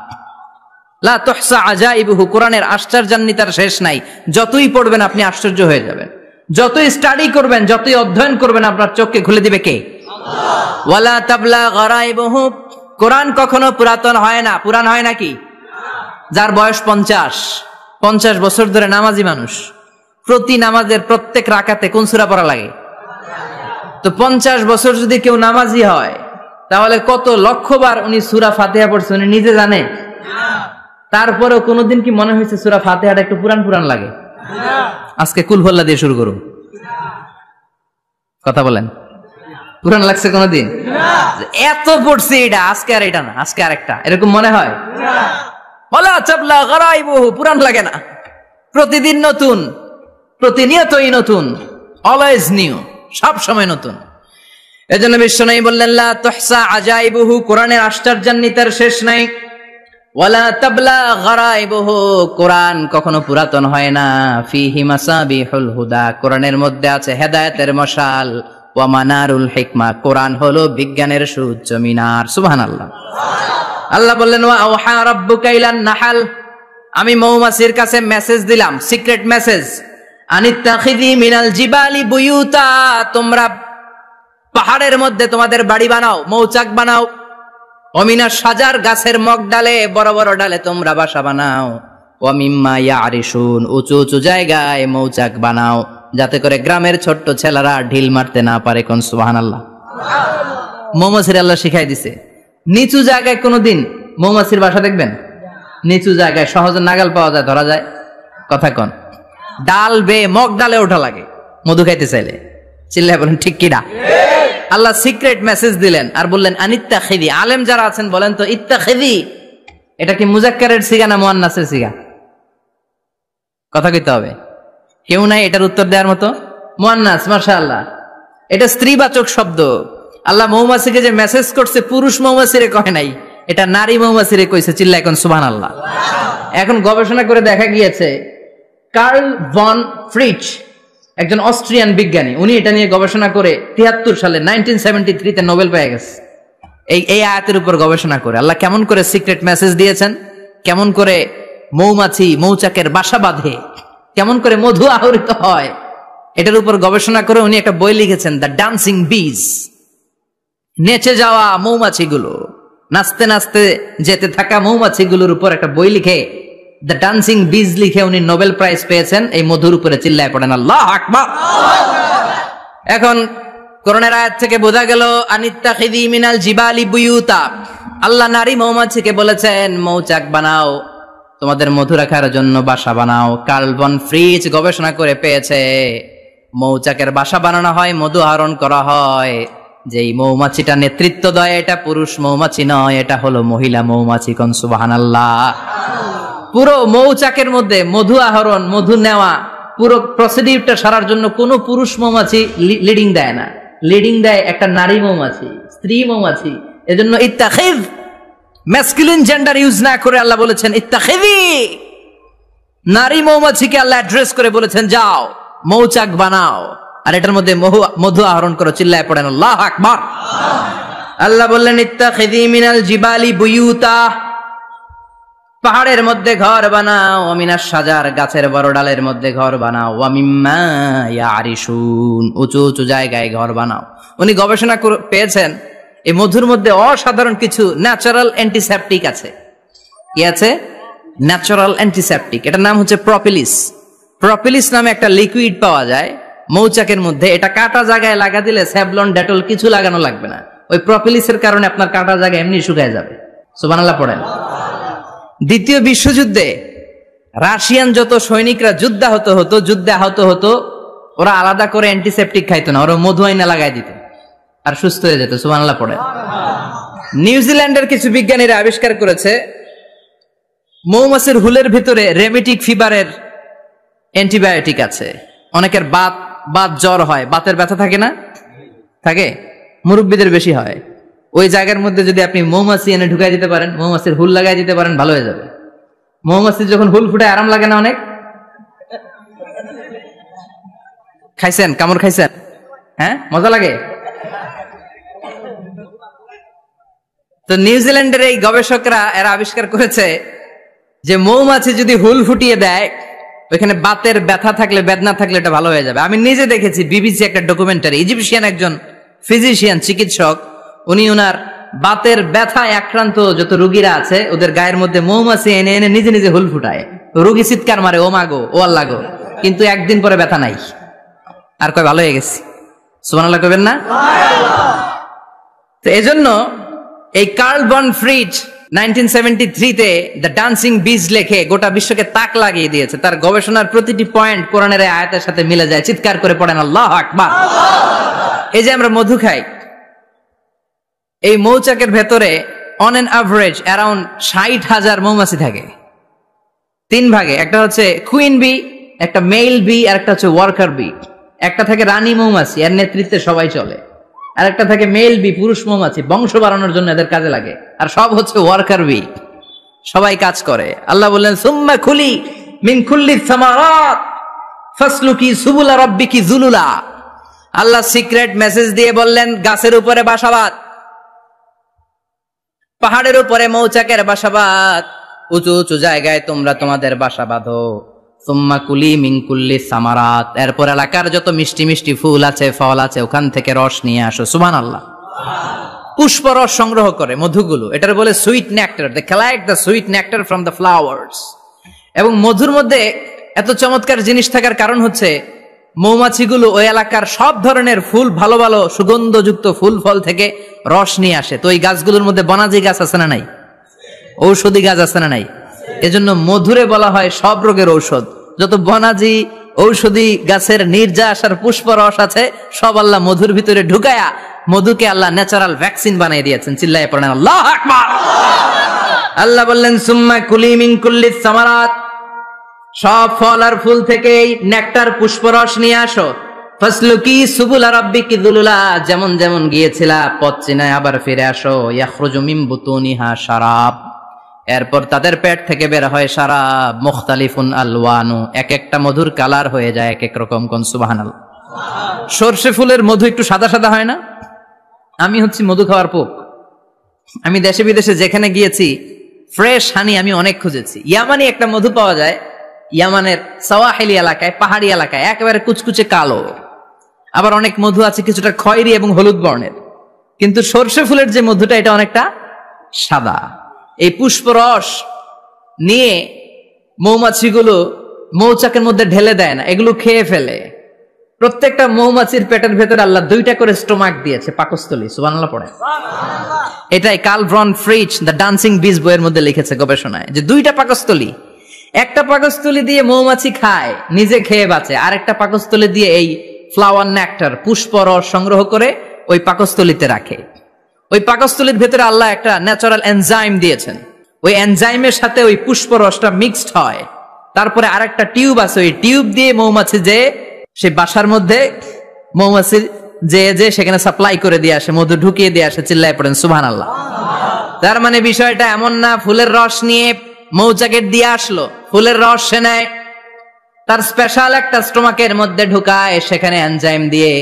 লা তুহসা আজাইবুহু, কোরআনের আশ্চর্যান্বিতার শেষ নাই। যতই পড়বেন আপনি আশ্চর্য হয়ে যাবেন, যতই স্টাডি করবেন, যতই অধ্যয়ন করবেন, আপনার চোখকে খুলে দিবে কে? আল্লাহ। ওয়ালা তাবলা গারাইবুহু, কোরআন কখনো পুরাতন হয় না। পুরান হয় নাকি? যার বয়স 50 বছর ধরে নামাজি মানুষ, প্রতি নামাজের প্রত্যেক রাকাতে কোন সূরা পড়া লাগে? তো 50 বছর যদি কেউ নামাজি হয়, তাহলে কত লক্ষবার উনি সূরা ফাতিহা পড়ছে উনি নিজে জানে? তারপরেও কোনোদিন কি মনে হয়েছে সূরা ফাতিহাটা একটু পুরান পুরান লাগে? আজকে কুল হল্লা দিয়ে শুরু করুন, কথা বলেন। পুরান লাগছে কোনোদিন? এত পড়ছি এটা, আজকে আর এটা না, আজকে আর একটা, এরকম মনে হয়? ওয়ালা তাবলা গারাইবুহু, পুরান লাগে না। প্রতিদিন নতুন, প্রতিনিয়তই নতুন, অলওয়েজ নিউ, সব সময় নতুন। এজন্য বিশ্বনবী বললেন লা তুহসা আজাইবুহু, কোরআনের আশ্চর্যান্বিতার শেষ নাই। ওয়ালা তাবলা গারাইবুহু, কোরআন কখনো পুরাতন হয় না। ফিহি মাসাবিহুল হুদা, কোরআনের মধ্যে আছে হেদায়েতের মশাল। ওয়া মানারুল হিকমা, কোরআন হলো বিজ্ঞানের সুউচ্চ মিনার। সুবহানাল্লাহ। আল্লাহ বললেন ওয়া আওহা রাব্বুকা ইলান নাহাল, আমি মৌমাছির কাছে মেসেজ দিলাম, সিক্রেট মেসেজ। আনিত্তাখিযি মিনাল জিবালি বুয়ুতা, তোমরা পাহাড়ের মধ্যে তোমাদের বাড়ি বানাও, মৌচাক বানাও। অমিনা সাজার, গাছের মগ ডালে, বড় বড় ডালে তোমরা বাসা বানাও। ওয়া মিম্মা ইয়ারিশুন, উঁচু উঁচু জায়গায় মৌচাক বানাও, যাতে করে গ্রামের ছোট্ট ছেলেরা ঢিল মারতে না পারে। কোন সুবহানাল্লাহ। মৌমাছির আল্লাহ শিখাই দিছে। নিচু জায়গায় কোনোদিন মৌমাছির বাসা দেখবেন? নিচু জায়গায় সহজে নাগাল পাওয়া যায়, ধরা যায়। কথা কন। ডাল বেয়ে মগ ডালে ওঠা লাগে মধু খাইতে চাইলে। চিল্লায় বলেন ঠিক কিনা? আল্লাহ সিক্রেট মেসেজ দিলেন আর বললেন আনিত্তাখিযি। আলেম যারা আছেন বলেন তো, ইত্তাখিযি এটা কি মুজাক্কারের সিগা না মুয়ান্নাসের সিগা? কথা কইতে হবে। কেউ নাই এটার উত্তর দেওয়ার মতো? মুয়ান্নাস, মাশাআল্লাহ। এটা স্ত্রীবাচক শব্দ। আল্লাহ মৌমাছিকে যে মেসেজ করছে পুরুষ মৌমাছিরে কয় নাই, এটা নারী মৌমাছিরে কইছে। চিল্লা এখন সুবহানাল্লাহ। এখন গবেষণা করে দেখা গিয়েছে, কার্ল ভন ফ্রিচ একজন অস্ট্রিয়ান বিজ্ঞানী, উনি এটা নিয়ে গবেষণা করে 73 সালে 1973 নোবেল পেয়ে গেছে। এই আয়াতের উপর গবেষণা করে আল্লাহ কেমন করে সিক্রেট মেসেজ দিয়েছেন, কেমন করে মৌমাছি মৌচাকের বাসা বাঁধে, কেমন করে মধু আহরিত হয়, এটার উপর গবেষণা করে উনি একটা বই লিখেছেন, দ্য ডান্সিং বিজ। নেচে যাওয়া মৌমাছিগুলো, নাচতে নাচতে যেতে থাকা মৌমাছিগুলোর উপর একটা বই লিখে দ্য ডান্সিং বিজ লিখে উনি নোবেল প্রাইজ পেয়েছেন এই মধুর উপরে। চিল্লায় পড়েন আল্লাহু আকবার। এখন কোরআনের আয়াত থেকে বোঝা গেল আনিত্তাখিযি মিনাল জিবালি বুয়ুতা, আল্লাহ নারী মৌমাছিকে বলেছেন মৌচাক বানাও, তোমাদের মধু রাখার জন্য বাসা বানাও। কার্ল ভন ফ্রিজ গবেষণা করে পেয়েছে মৌচাকের বাসা বানানো হয়, মধু আহরণ করা হয়, যেই মৌমাছিটা নেতৃত্ব দেয় এটা পুরুষ মৌমাছি নয়, এটা হলো মহিলা মৌমাছি। কোন সুবহানাল্লাহ। পুরো মৌচাকের মধ্যে মধু আহরণ, মধু নেওয়া, পুরো প্রসিডিউরটা সারার জন্য কোনো পুরুষ মৌমাছি লিডিং দেয় না, লিডিং দেয় একটা নারী মৌমাছি, স্ত্রী মৌমাছি। এজন্য ইত্তাখিয, ম্যাসকুলিন জেন্ডার ইউজ না করে আল্লাহ বলেছেন ইত্তাখিযি, নারী মৌমাছিকে আল্লাহ অ্যাড্রেস করে বলেছেন যাও মৌচাক বানাও আর এটার মধ্যে মধু আহরণ করো। চিল্লায় পড়েন আল্লাহু আকবার। আল্লাহ বললেন ইত্তাখিযি মিনাল জিবালি বুয়ুতা, পাহাড়ের মধ্যে ঘর বানাও, মিনাশ শাজার গাছের বড় ডালের মধ্যে ঘর বানাও, ওয়া মিম্মা ইয়ারিশুন উঁচু উঁচু জায়গায় ঘর বানাও। উনি গবেষণা পেয়েছেন এই মধুর মধ্যে অসাধারণ কিছু ন্যাচারাল অ্যান্টিসেপটিক আছে। কি আছে? Natural antiseptic. এটার নাম হচ্ছে প্রপিলিস। প্রপিলিস নামে একটা লিকুইড পাওয়া যায় মৌচাকের মধ্যে। এটা কাটা জায়গায় লাগা দিলে স্যাভলন ডেটল কিছু লাগানো লাগবে না, ওই প্রপিলিসের কারণে আপনার কাটা জায়গা এমনি শুকায় যাবে। সুবহানাল্লাহ পড়েন। দ্বিতীয় বিশ্বযুদ্ধে রাশিয়ান যত সৈনিকরা যুদ্ধে আহত হতো ওরা আলাদা করে অ্যান্টিসেপটিক খাইতো না, ওরা মধু আইনা লাগাই দিত আর সুস্থ হয়ে যেত। সুবহানাল্লাহ পড়েন। নিউজিল্যান্ডের কিছু বিজ্ঞানীরা আবিষ্কার করেছে মৌমাছির হুলের ভিতরে রেমেটিক ফিভারের অ্যান্টিবায়োটিক আছে। অনেকের বাত জ্বর হয়, বাতের ব্যথা থাকে না, থাকে, মুরব্বীদের বেশি হয়। ওই জায়গার মধ্যে যদি আপনি মৌমাছি এনে ঢুকাই দিতে পারেন, মৌমাছির হুল লাগাই দিতে পারেন, ভালো হয়ে যাবে। মৌমাছি যখন হুল ফুটায় আরাম লাগে না অনেক? খাইছেন? কামড় খাইছেন? হ্যাঁ, মজা লাগে। তো নিউজিল্যান্ডের এই গবেষকরা এরা আবিষ্কার করেছে যে মৌমাছি যদি হুল ফুটিয়ে দেয় ওইখানে বাতের ব্যথা থাকলে, বেদনা থাকলে এটা ভালো হয়ে যাবে। আমি নিজে দেখেছি, বিবিসি একটা ডকুমেন্টারি, ইজিপশিয়ান একজন ফিজিশিয়ান চিকিৎসক, উনি ওনার বাতের ব্যথায় আক্রান্ত যত রোগীরা আছে ওদের গায়ের মধ্যে মৌমাছি এনে এনে নিজে নিজে হুল ফুটায়। রোগী চিৎকার মারে ও মাগো, ও আল্লাহ গো, কিন্তু একদিন পরে ব্যথা নাই আর কয় ভালো হয়ে গেছি। সুবহানাল্লাহ কইবেন না? তো এজন্য এই কার্ল ভন ফ্রিজ 1973-তে দ্য ডান্সিং বিজ লেখে গোটা বিশ্বকে তাক লাগিয়ে দিয়েছে। তার গবেষণার প্রতিটি পয়েন্ট কোরআনের আয়াতের সাথে মিলে যায়। চিৎকার করে পড়েন আল্লাহু আকবার। এই যে আমরা মধু খাই, এই মৌচাকের ভেতরে অন এন অ্যাভারেজ অ্যারাউন্ড 60,000 মৌমাছি থাকে। তিন ভাগে, একটা হচ্ছে কুইন বি, একটা মেল বি, আর একটা হচ্ছে ওয়ার্কার বি। একটা থাকে রানী মৌমাছি, এর নেতৃত্বে সবাই চলে। আর একটা থাকে মেল বি, পুরুষ মৌমাছি, বংশ বাড়ানোর জন্য এদের কাজে লাগে। আর সব হচ্ছে ওয়ার্কার বি, সবাই কাজ করে। আল্লাহ বললেন সুম্মা খুলি মিন কুল্লি সামারাত ফাসলুকি সুবুলা রাব্বিকি যুলুলা। আল্লাহ সিক্রেট মেসেজ দিয়ে বললেন গাছের উপরে বাসাবাদ, পাহাড়ের উপরে মৌচাকের বাসাবাদ, উঁচু উঁচু জায়গায় তোমরা তোমাদের বাসা বাঁধো। সুম্মা কুলি মিন কুল্লি সামারাত, এরপর এলাকার যত মিষ্টি মিষ্টি ফুল আছে, ফল আছে, ওখান থেকে রস নিয়ে আসো। সুবহানাল্লাহ। পুষ্প রস সংগ্রহ করে মধুগুলো, এটার বলে sweet nectar. They collect the sweet nectar from the flowers. এবং মধুর মধ্যে এত চমৎকার জিনিস থাকার কারণ হচ্ছে মৌমাছিগুলো ওই এলাকার সব ধরনের ফুল, ভালো ভালো সুগন্ধযুক্ত ফুল ফল থেকে রস নিয়ে আসে। তো ওই গাছগুলোর মধ্যে বনাজি গাছ আছে না নাই? ঔষধি গাছ আছে না নাই? এজন্য মধুরে বলা হয় সব রোগের ঔষধ। যত বনাজি ঔষধি গাছের নির্যাস আর পুষ্প রস আছে সব আল্লাহ মধুর ভিতরে ঢুকায়া মধুকে আল্লাহ ন্যাচারাল ভ্যাকসিন বানিয়ে দিয়েছেন। চিল্লায়ে পড়েন আল্লাহু আকবার। আল্লাহ বললেন সুম্মা কুলি মিন কুল্লি সামারাত, সব ফল আর ফুল থেকে নেকটার পুষ্পরস নিয়ে আসো। ফাসলুকি সুবুলা রাব্বিকি যুলুলা, যেমন যেমন গিয়েছিলা পথ চিনায় আবার ফিরে আসো। ইয়াখরুজু মিন বুতুনিহা শারাব, এরপর তাদের পেট থেকে বের হয় শারাব। মুখতালিফুন আলওয়ানু, এক একটা মধুর কালার হয়ে যায় এক এক রকম। কোন সুবহানাল্লাহ। সরষে ফুলের মধু একটু সাদা সাদা হয় না? আমি হচ্ছি মধু খাওয়ার পোক। আমি দেশে বিদেশে যেখানে গিয়েছি ফ্রেশ হানি আমি অনেক খুঁজেছি। ইয়ামানি একটা মধু পাওয়া যায়, ইয়ামানের সাওয়াহিলি এলাকায়, পাহাড়ি এলাকায়, একেবারে কুচকুচে কালো। আবার অনেক মধু আছে কিছুটা খয়েরি এবং হলুদ বর্ণের, কিন্তু সরষে ফুলের যে মধুটা এটা অনেকটা সাদা। এই পুষ্পরস নিয়ে মৌমাছিগুলো মৌচাকের মধ্যে ঢেলে দেয় না, এগুলো খেয়ে ফেলে। প্রত্যেকটা মৌমাছির পেটের ভেতরে আল্লাহ 2টা করে স্টোমাক দিয়েছে, পাকস্থলী। সুবহানাল্লাহ পড়ে। এটাই কার্ল ভন ফ্রিচ দ্য ডান্সিং বিজ বইয়ের মধ্যে লিখেছে গবেষণায়, যে 2টা পাকস্থলী। একটা পাকস্থলী দিয়ে মৌমাছি খায়, নিজে খেয়ে বাঁচে, আর একটা পাকস্থলী দিয়ে এই ফ্লাওয়ার নেকটার, পুষ্পরস সংগ্রহ করে ওই পাকস্থলীতে রাখে। ওই পাকস্থলীর ভেতরে আল্লাহ একটা ন্যাচারাল এনজাইম দিয়েছেন, ওই এনজাইমের সাথে ওই পুষ্পরসটা মিক্সড হয়। তারপরে আরেকটা টিউব আছে, ওই টিউব দিয়ে মৌমাছি যে সেই বাসার মধ্যে মৌমাছি যে সেখানে সাপ্লাই করে দিয়ে আসে, মধু ঢুকিয়ে দিয়ে আসে। চিল্লায় পড়েন সুবহানাল্লাহ। তার মানে বিষয়টা এমন না ফুলের রস নিয়ে মৌচাকের দিয়ে আসলো, ফুলের রস সে নেয়, তার স্পেশাল একটা স্টোমাকের মধ্যে ঢুকায়, সেখানে এনজাইম দিয়ে,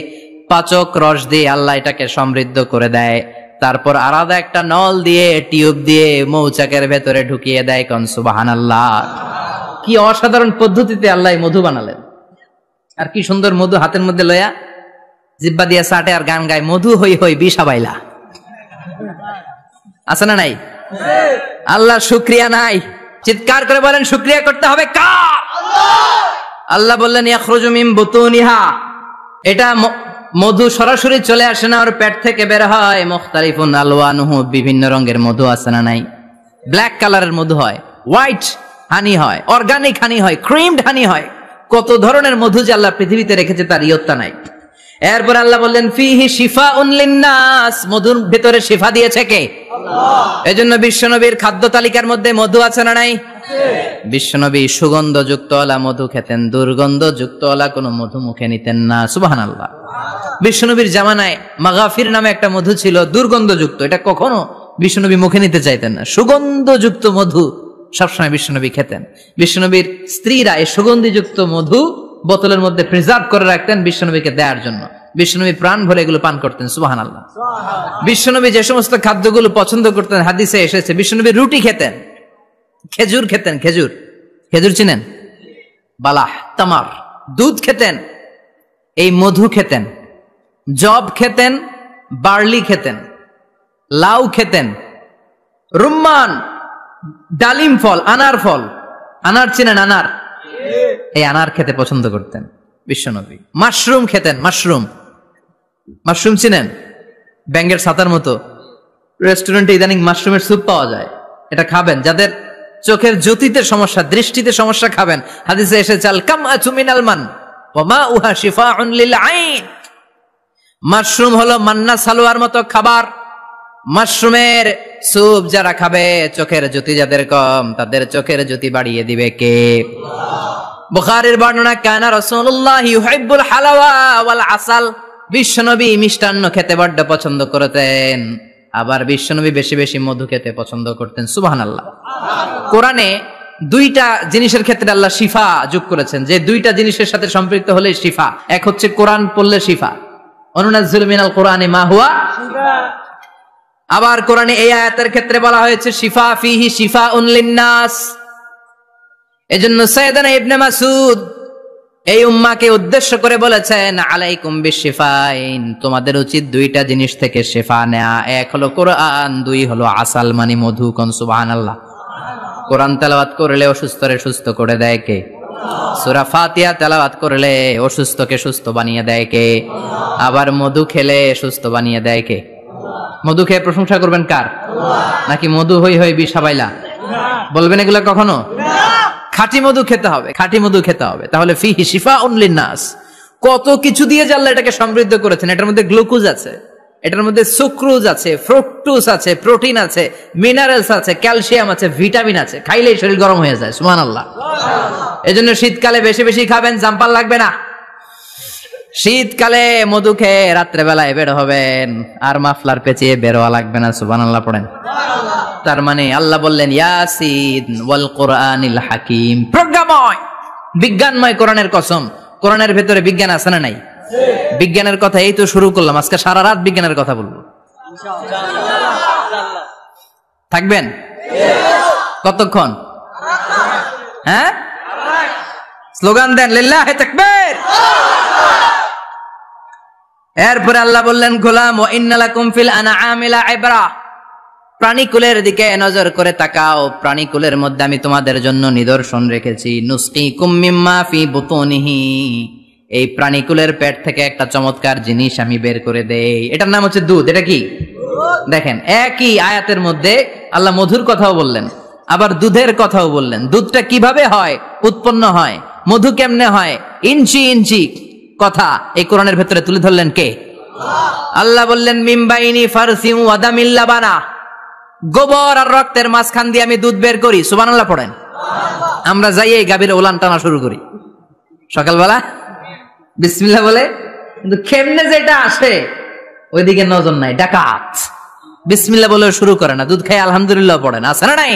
পাচক রস দিয়ে আল্লাহ এটাকে সমৃদ্ধ করে দেয়। তারপর আলাদা একটা নল দিয়ে, টিউব দিয়ে মৌচাকের ভেতরে ঢুকিয়ে দেয়। কোন সুবহানাল্লাহ। কি অসাধারণ পদ্ধতিতে আল্লাহ মধু বানালেন। আর কি সুন্দর মধু হাতের মধ্যে লয়া জিব্বা দিয়া চাটে আর গান গায়, মধু হই হই বিষাবাইলা। আছে না নাই? আল্লাহ শুকরিয়া নাই? চিৎকার করে বলেন শুকরিয়া করতে হবে কার? আল্লাহ বললেন ইয়াখরুজু মিন বুতুনিহা, এটা মধু সরাসরি চলে আসে না, ওর পেট থেকে বের হয়। মুখতালিফুন আলওয়ানুহু, বিভিন্ন রঙের মধু। আছে না নাই? ব্ল্যাক কালারের মধু হয়, হোয়াইট হানি হয়, অর্গানিক হানি হয়, ক্রিমড হানি হয়। কত ধরনের মধু যে আল্লাহ পৃথিবীতে রেখেছে তার ইয়ত্তা নাই। এরপর আল্লাহ বললেন ফিহি শিফাউন লিন্নাস, মধুর ভেতরে শিফা দিয়েছে কে? আল্লাহ। এজন্য বিশ্বনবীর খাদ্য তালিকার মধ্যে মধু আছে না নাই? বিশ্বনবী সুগন্ধযুক্ত ওয়ালা মধু খেতেন, দুর্গন্ধযুক্ত ওয়ালা কোনো মধু মুখে নিতেন না। সুবহানাল্লাহ। বিশ্বনবীর জামানায় মাগাফির নামে একটা মধু ছিল, দুর্গন্ধযুক্ত, এটা কখনো বিশ্বনবী মুখে নিতে চাইতেন না। সুগন্ধযুক্ত মধু সবসময় বিশ্বনবী খেতেন। বিশ্বনবীর স্ত্রীরা এই সুগন্ধিযুক্ত মধু বোতলের মধ্যে প্রিজার্ভ করে রাখতেন বিশ্বনবীকে দেওয়ার জন্য। বিশ্বনবী প্রাণ ভরে এগুলো পান করতেন। সুবহানাল্লাহ। বিশ্বনবী যে সমস্ত খাদ্যগুলো পছন্দ করতেন হাদিসে এসেছে, বিশ্বনবী রুটি খেতেন, খেজুর খেতেন, খেজুর, খেজুর চিনেন? বালাহ, তামার, দুধ খেতেন, এই মধু খেতেন, জব খেতেন, বার্লি খেতেন, লাউ খেতেন, রুম্মান, ডালিম ফল, আনার ফল, আনার চিনেন? আনার, এই আনার খেতে পছন্দ করতেন বিশ্বনবী। মাশরুম খেতেন, মাশরুম, মাশরুম চিনেন? ব্যাঙ্গের ছাতার মতো। রেস্টুরেন্টে ইদানিং মাশরুমের স্যুপ পাওয়া যায়, এটা খাবেন। যাদের চোখের জ্যোতিতে সমস্যা, দৃষ্টিতে সমস্যা, খাবেন। হাদিসে এসেছে আল কামআতু মিনাল মান ওয়া মাউহা শিফাউন লিল আইন। মাশরুম হলো মান্না সালোয়ার মতো খাবার। মাশরুমের স্যুপ যারা খাবে, চোখের জ্যোতি যাদের কম, তাদের চোখের জ্যোতি বাড়িয়ে দিবে কে? বুখারীর বর্ণনা, কানা রাসূলুল্লাহ ইউহিব্বুল হালাওয়া ওয়াল আসাল, বিশ্বনবী মিষ্টান্ন খেতে বড্ড পছন্দ করতেন। আবার বিশ্বনবী বেশি বেশি মধু খেতে পছন্দ করতেন। সুবহানাল্লাহ। কোরআনে 2টা জিনিসের ক্ষেত্রে আল্লাহ শিফা যোগ করেছেন, যে 2টা জিনিসের সাথে সম্পৃক্ত হলে শিফা। এক হচ্ছে কোরআন পড়লে শিফা, অনুনাজ্জিলু মিনাল কোরআনি মা হুয়া শিফা। আবার কোরআনে এই আয়াতের ক্ষেত্রে বলা হয়েছে শিফা ফিহি শিফাউন লিন্নাস। এজন্য সাইয়েদানা ইবনে মাসউদ এই উম্মাহকে উদ্দেশ্য করে বলেছেন আলাইকুম বিশিফাইন, তোমাদের উচিত 2টা জিনিস থেকে শিফা নেয়া। এক হলো কোরআন, 2 হলো আসাল মানে মধু। কোন সুবহানাল্লাহ। কোরআন তেলাওয়াত করলে অসুস্থরে সুস্থ করে দেয় কে? সূরা ফাতিহা তেলাওয়াত করলে অসুস্থকে সুস্থ বানিয়ে দেয় কে? আবার মধু খেলে সুস্থ বানিয়ে দেয় কে? মধু খেয়ে প্রশংসা করবেন কার? নাকি মধু হই হই বিষাবাইলা বলবেন এগুলা কখনো? খাঁটি মধু খেতে হবে, খাঁটি মধু খেতে হবে। তাহলে ফিহি শিফাউন লিন্নাস, কত কিছু দিয়ে যে আল্লাহ এটাকে সমৃদ্ধ করেছেন। এটার মধ্যে গ্লুকোজ আছে, এটার মধ্যে সুক্রোজ আছে, ফ্রুকটোজ আছে, প্রোটিন আছে, মিনারেলস আছে, ক্যালসিয়াম আছে, ভিটামিন আছে। খাইলেই শরীর গরম হয়ে যায়। সুবহানাল্লাহ। এজন্য শীতকালে বেশি বেশি খাবেন, জাম্পার লাগবে না। শীতকালে মধু খেয়ে রাত্রে বেলায় বের হবেন, আর মাফলার পেঁচিয়ে বেরোয়া লাগবে না। সুবহানাল্লাহ পড়েন। তার মানে আল্লাহ বললেন ইয়াসিন ওয়াল কোরআনিল হাকিম, প্রজ্ঞাময়, বিজ্ঞানময় কোরআনের কসম। কোরআনের ভেতরে বিজ্ঞান আছে না নাই? বিজ্ঞানের কথা এই তো শুরু করলাম, আজকে সারা রাত বিজ্ঞানের কথা বলবো। থাকবেন কতক্ষণ? হ্যাঁ, স্লোগান দেন লিল্লাহি তাকবীর। এরপরে আল্লাহ বললেন গোলাম ওয়া ইন্না লাকুম ফিল আনআমি লাইবরা, প্রাণীকুলের দিকে নজর করে তাকাও, প্রাণীকুলের মধ্যে আমি তোমাদের জন্য নিদর্শন রেখেছি। নুসকিকুম মিম্মা ফি বুতুনিহি, এই প্রাণীকুলের পেট থেকে একটা চমৎকার জিনিস আমি বের করে দেই, এটার নাম হচ্ছে দুধ। এটা কি? দেখেন, একই আয়াতের মধ্যে আল্লাহ মধুর কথাও বললেন, আবার দুধের কথাও বললেন। দুধটা কিভাবে হয়, উৎপন্ন হয়, মধু কেমনে হয়, ইঞ্চি ইঞ্চি কথা এই কোরআনের ভেতরে তুলে ধরলেন কে? আল্লাহ বললেন মিমবাইনি ফারসিউ ওয়া দামিল লাবানা, গোবর আর রক্তের মাঝখান দিয়ে আমি দুধ বের করি। সুবহানাল্লাহ পড়েন। আমরা যাই এই গাভীর ওলান টানা শুরু করি সকালবেলা বিসমিল্লাহ বলে, কিন্তু কেমনে যেটা আসে ওইদিকে নজর নাই। ডাকাত বিসমিল্লাহ বলে শুরু করে না, দুধ খাই আলহামদুলিল্লাহ পড়ে না, আছে না নাই?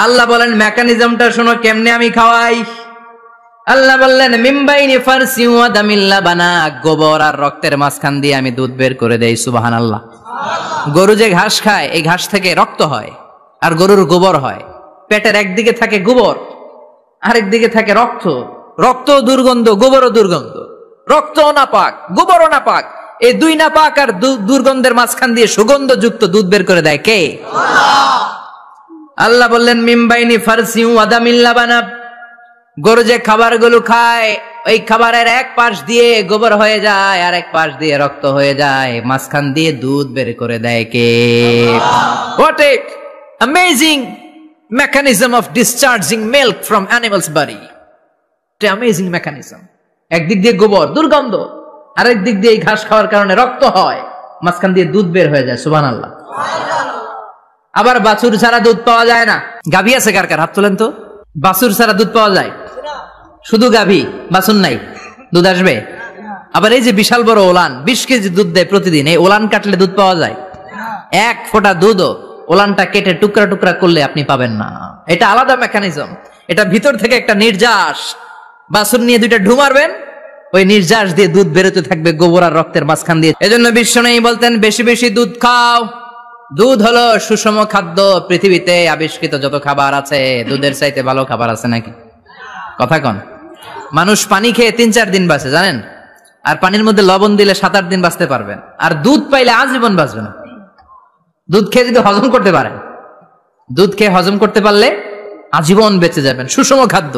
আল্লাহ বলেন মেকানিজমটা শোনো কেমনে আমি খাওয়াই। আল্লাহ বললেন মিমবাইনি ফারসিউ ওয়া দামিল লাবানা, গোবর আর রক্তের মাঝখান দিয়ে আমি দুধ বের করে দেই। সুবহানাল্লাহ। গরু যে ঘাস খায়, এই ঘাস থেকে রক্ত হয় আর গরুর গোবর হয়। পেটের একদিকে থাকে গোবর, আরেক দিকে থাকে রক্ত। রক্ত দুর্গন্ধ, গোবরও দুর্গন্ধ। রক্ত নাপাক, গোবরও নাপাক, এই দুই নাপাক আর দুর্গন্ধের মাঝখান দিয়ে সুগন্ধযুক্ত দুধ বের করে দেয় কে? আল্লাহ বললেন মিমবাইনি ফারসিউ ওয়া দামিল লাবানা, গরু যে খাবারগুলো খায় ওই খাবারের এক পাশ দিয়ে গোবর হয়ে যায় আর এক পাশ দিয়ে রক্ত হয়ে যায়, মাঝখান দিয়ে দুধ বের করে দেয় কে? What a amazing mechanism of discharging milk from animal's body. What amazing mechanism. একদিক দিয়ে গোবর দুর্গন্ধ, আরেক দিক দিয়ে ঘাস খাওয়ার কারণে রক্ত হয়, মাঝখান দিয়ে দুধ বের হয়ে যায়। সুবহানাল্লাহ। আবার বাছুর ছাড়া দুধ পাওয়া যায় না। গাভী আছে কার কার? হাত তোলেন তো। বাছুর ছাড়া দুধ পাওয়া যায়? শুধু গাভী, বাছুর নাই, দুধ আসবে? আবার এই যে বিশাল বড় ওলান, 20 কেজি দুধ দেয় প্রতিদিন, এই ওলান কাটলে দুধ পাওয়া যায়? এক ফোঁটা দুধও ওলানটা কেটে টুকরা টুকরা করলে আপনি পাবেন না। এটা আলাদা মেকানিজম। এটা ভিতর থেকে একটা নির্যাস, বাছুর নিয়ে দুইটা ঢু মারবেন, ওই নির্যাস দিয়ে দুধ বেরোতে থাকবে গোবর আর রক্তের মাঝখান দিয়ে। এজন্য বিশ্বনবী বলতেন বেশি বেশি দুধ খাও। দুধ হলো সুষম খাদ্য। পৃথিবীতে আবিষ্কৃত যত খাবার আছে, দুধের চাইতে ভালো খাবার আছে নাকি? কথা কন। মানুষ পানি খেয়ে 3-4 দিন বাঁচে জানেন, আর পানির মধ্যে লবণ দিলে 7-8 দিন বাঁচতে পারবেন। আর দুধ পাইলে আজীবন বাঁচবেন। দুধ খেয়ে যদি হজম করতে পারেন, দুধ খেয়ে হজম করতে পারলে আজীবন বেঁচে যাবেন। সুষম খাদ্য।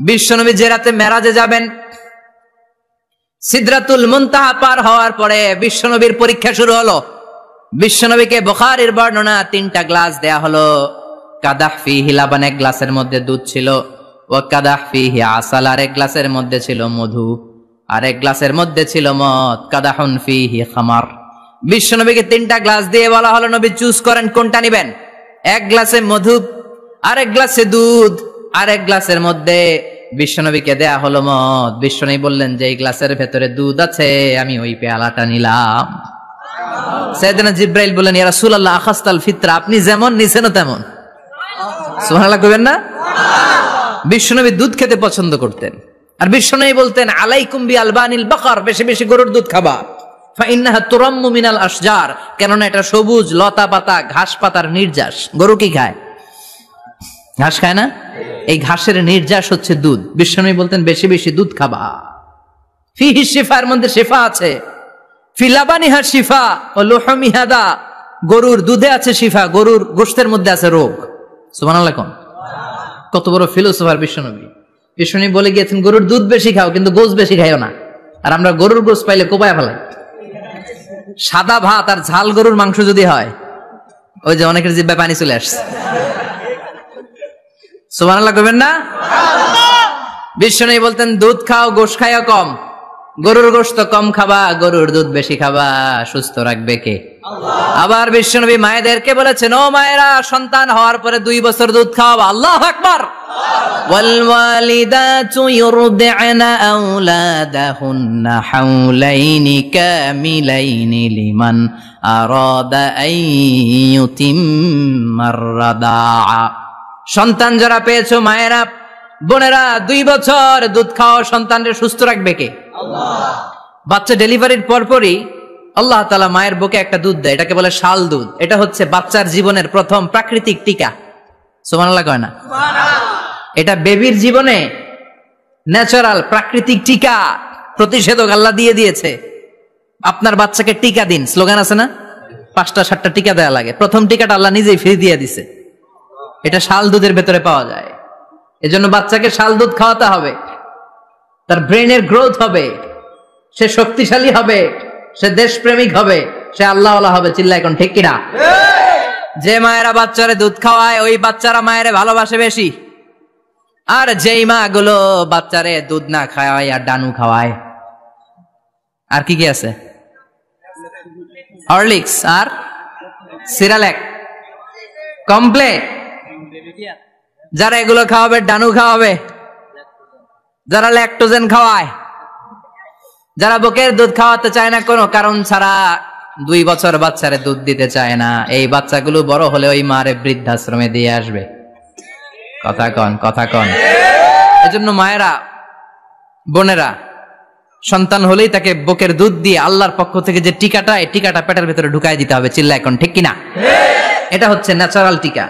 বিশ্বনবী যে রাতে মেরাজে যাবেন, সিদরাতুল মুনতাহা পার হওয়ার পরে বিশ্বনবীর পরীক্ষা শুরু হলো। বিশ্বনবীকে বুখারীর বর্ণনা 3টা গ্লাস দেয়া হলো। কাদাহ ফিহি লাবান, এক গ্লাসের মধ্যে দুধ ছিল, ওয়া কাদাহ ফিহি আসাল, আর এক গ্লাসের মধ্যে ছিল মধু, আর এক গ্লাসের মধ্যে ছিল মদ। কাদাহুন ফিহি খামার। বিশ্বনবীকে 3টা গ্লাস দিয়ে বলা হলো নবী চুজ করেন কোনটা নেবেন। এক গ্লাসে মধু, আরেক গ্লাসে দুধ, আরেক গ্লাসের মধ্যে বিশ্বনবীকে দেয়া হলো মদ। বিশ্বনবী বললেন যে এই গ্লাসের ভেতরে দুধ আছে, আমি ওই পেয়ালাটা নিলাম। সাইয়েদনা জিবরাইল বললেন ইয়া রাসূলুল্লাহ আখাসতাল ফিতরা, আপনি যেমন নিছেন তেমন। সুবহানাল্লাহ কইবেন না? বিশ্বনবী দুধ খেতে পছন্দ করতেন, আর বিশ্বনবী বলতেন আলাইকুম বি আলবানিল বাকার, বেশি বেশি গরুর দুধ খাবা। ফাইন্নাহা তুরাম্মু মিনাল আশজার, কেননা এটা সবুজ লতা পাতা ঘাস পাতার নির্যাস। গরু কি খায়? ঘাস খায় না? এই ঘাসের নির্যাস হচ্ছে দুধ। বিশ্বনবী বলতেন বেশি বেশি দুধ খাবা। ফিহি শিফা, এর মধ্যে শিফা আছে। ফি লাবানিহা শিফা ওয়া লুহুমিহা দা, গরুর দুধে আছে শিফা, গরুর গোশতের মধ্যে আছে রোগ। সুবহানাল্লাহ কোন। কত বড় ফিলোসোফার বিশ্বনবী। বিশ্বনবী বলে গিয়েছেন গরুর দুধ বেশি খাও, কিন্তু গোশত বেশি খাইও না। আর আমরা গরুর গোশত পাইলে কোপায় ফেলাই। সাদা ভাত আর ঝাল গরুর মাংস যদি হয়, ওই যে অনেকের জিহ্বায় পানি চলে আসছে। সুবহানাল্লাহ কইবেন না? বিশ্বনবী বলতেন দুধ খাও, গোশত খাইও কম। গরুর গোশত কম খাবা, গরুর দুধ বেশি খাবা। সুস্থ রাখবে কে? আল্লাহ। আবার বিশ্বনবী মায়েদেরকে বলেছেন ও মায়েরা, সন্তান হওয়ার পরে 2 বছর দুধ খাওয়াবা। আল্লাহু আকবার। ওয়াল ওয়ালিদাতু ইউরদি'না আওলাদাহুন্না হাওলাইনি কামিলাইনি লিমান আরাদা আন ইউতিম্মার রাদা'a। সন্তান যারা পেয়েছো মায়েরা, বোনেরা, 2 বছর দুধ খাওয়া সন্তানকে সুস্থ রাখবে কে? আল্লাহ। বাচ্চা ডেলিভারির পরপরই আল্লাহ তাআলা মায়ের বুকে একটা দুধ দেয়, এটাকে বলে শাল দুধ। এটা হচ্ছে বাচ্চার জীবনের প্রথম প্রাকৃতিক টিকা। সুবহানাল্লাহ কয় না? সুবহানাল্লাহ। এটা বেবির জীবনে ন্যাচারাল প্রাকৃতিক টিকা, প্রতিষেধক আল্লাহ দিয়ে দিয়েছে। আপনার বাচ্চাকে টিকা দিন, স্লোগান আছে না? 5টা 7টা টিকা দেয়া লাগে। প্রথম টিকাটা আল্লাহ নিজেই ফ্রি দিয়ে দিছে, এটা শাল দুধের ভেতরে পাওয়া যায়। এজন্য বাচ্চাকে শাল দুধ খাওয়াতে হবে, তার ব্রেনের গ্রোথ হবে, সে শক্তিশালী হবে, সে দেশপ্রেমিক হবে, সে আল্লাহওয়ালা হবে। চিল্লা এখন ঠিক কিনা? যে মায়েরা বাচ্চারে দুধ খাওয়ায় ওই বাচ্চারা মায়েরে ভালোবাসে বেশি, আর যেই মা গুলো বাচ্চারে দুধ না খাওয়ায় আর ডানু খাওয়ায়, আর কি কি আছে, হরলিক্স আর সিরালেক, কমপ্লেন, যারা এগুলো খাওয়াবে, ডানু খাওয়াবে, যারা ল্যাকটোজেন খাওয়ায়, যারা বুকের দুধ খাওয়াতে চায় না কোনো কারণ ছাড়া, 2 বছর বাচ্চারে দুধ দিতে চায় না, এই বাচ্চাগুলো বড় হলে ওই মারে বৃদ্ধাশ্রমে দিয়ে আসবে। কথা কন, কথা কন। এজন্য মায়েরা, বোনেরা, সন্তান হলেই তাকে বুকের দুধ দিয়ে আল্লাহর পক্ষ থেকে যে টিকাটা, এই টিকাটা পেটের ভেতরে ঢুকাই দিতে হবে। চিল্লা এখন ঠিক কিনা? এটা হচ্ছে ন্যাচারাল টিকা।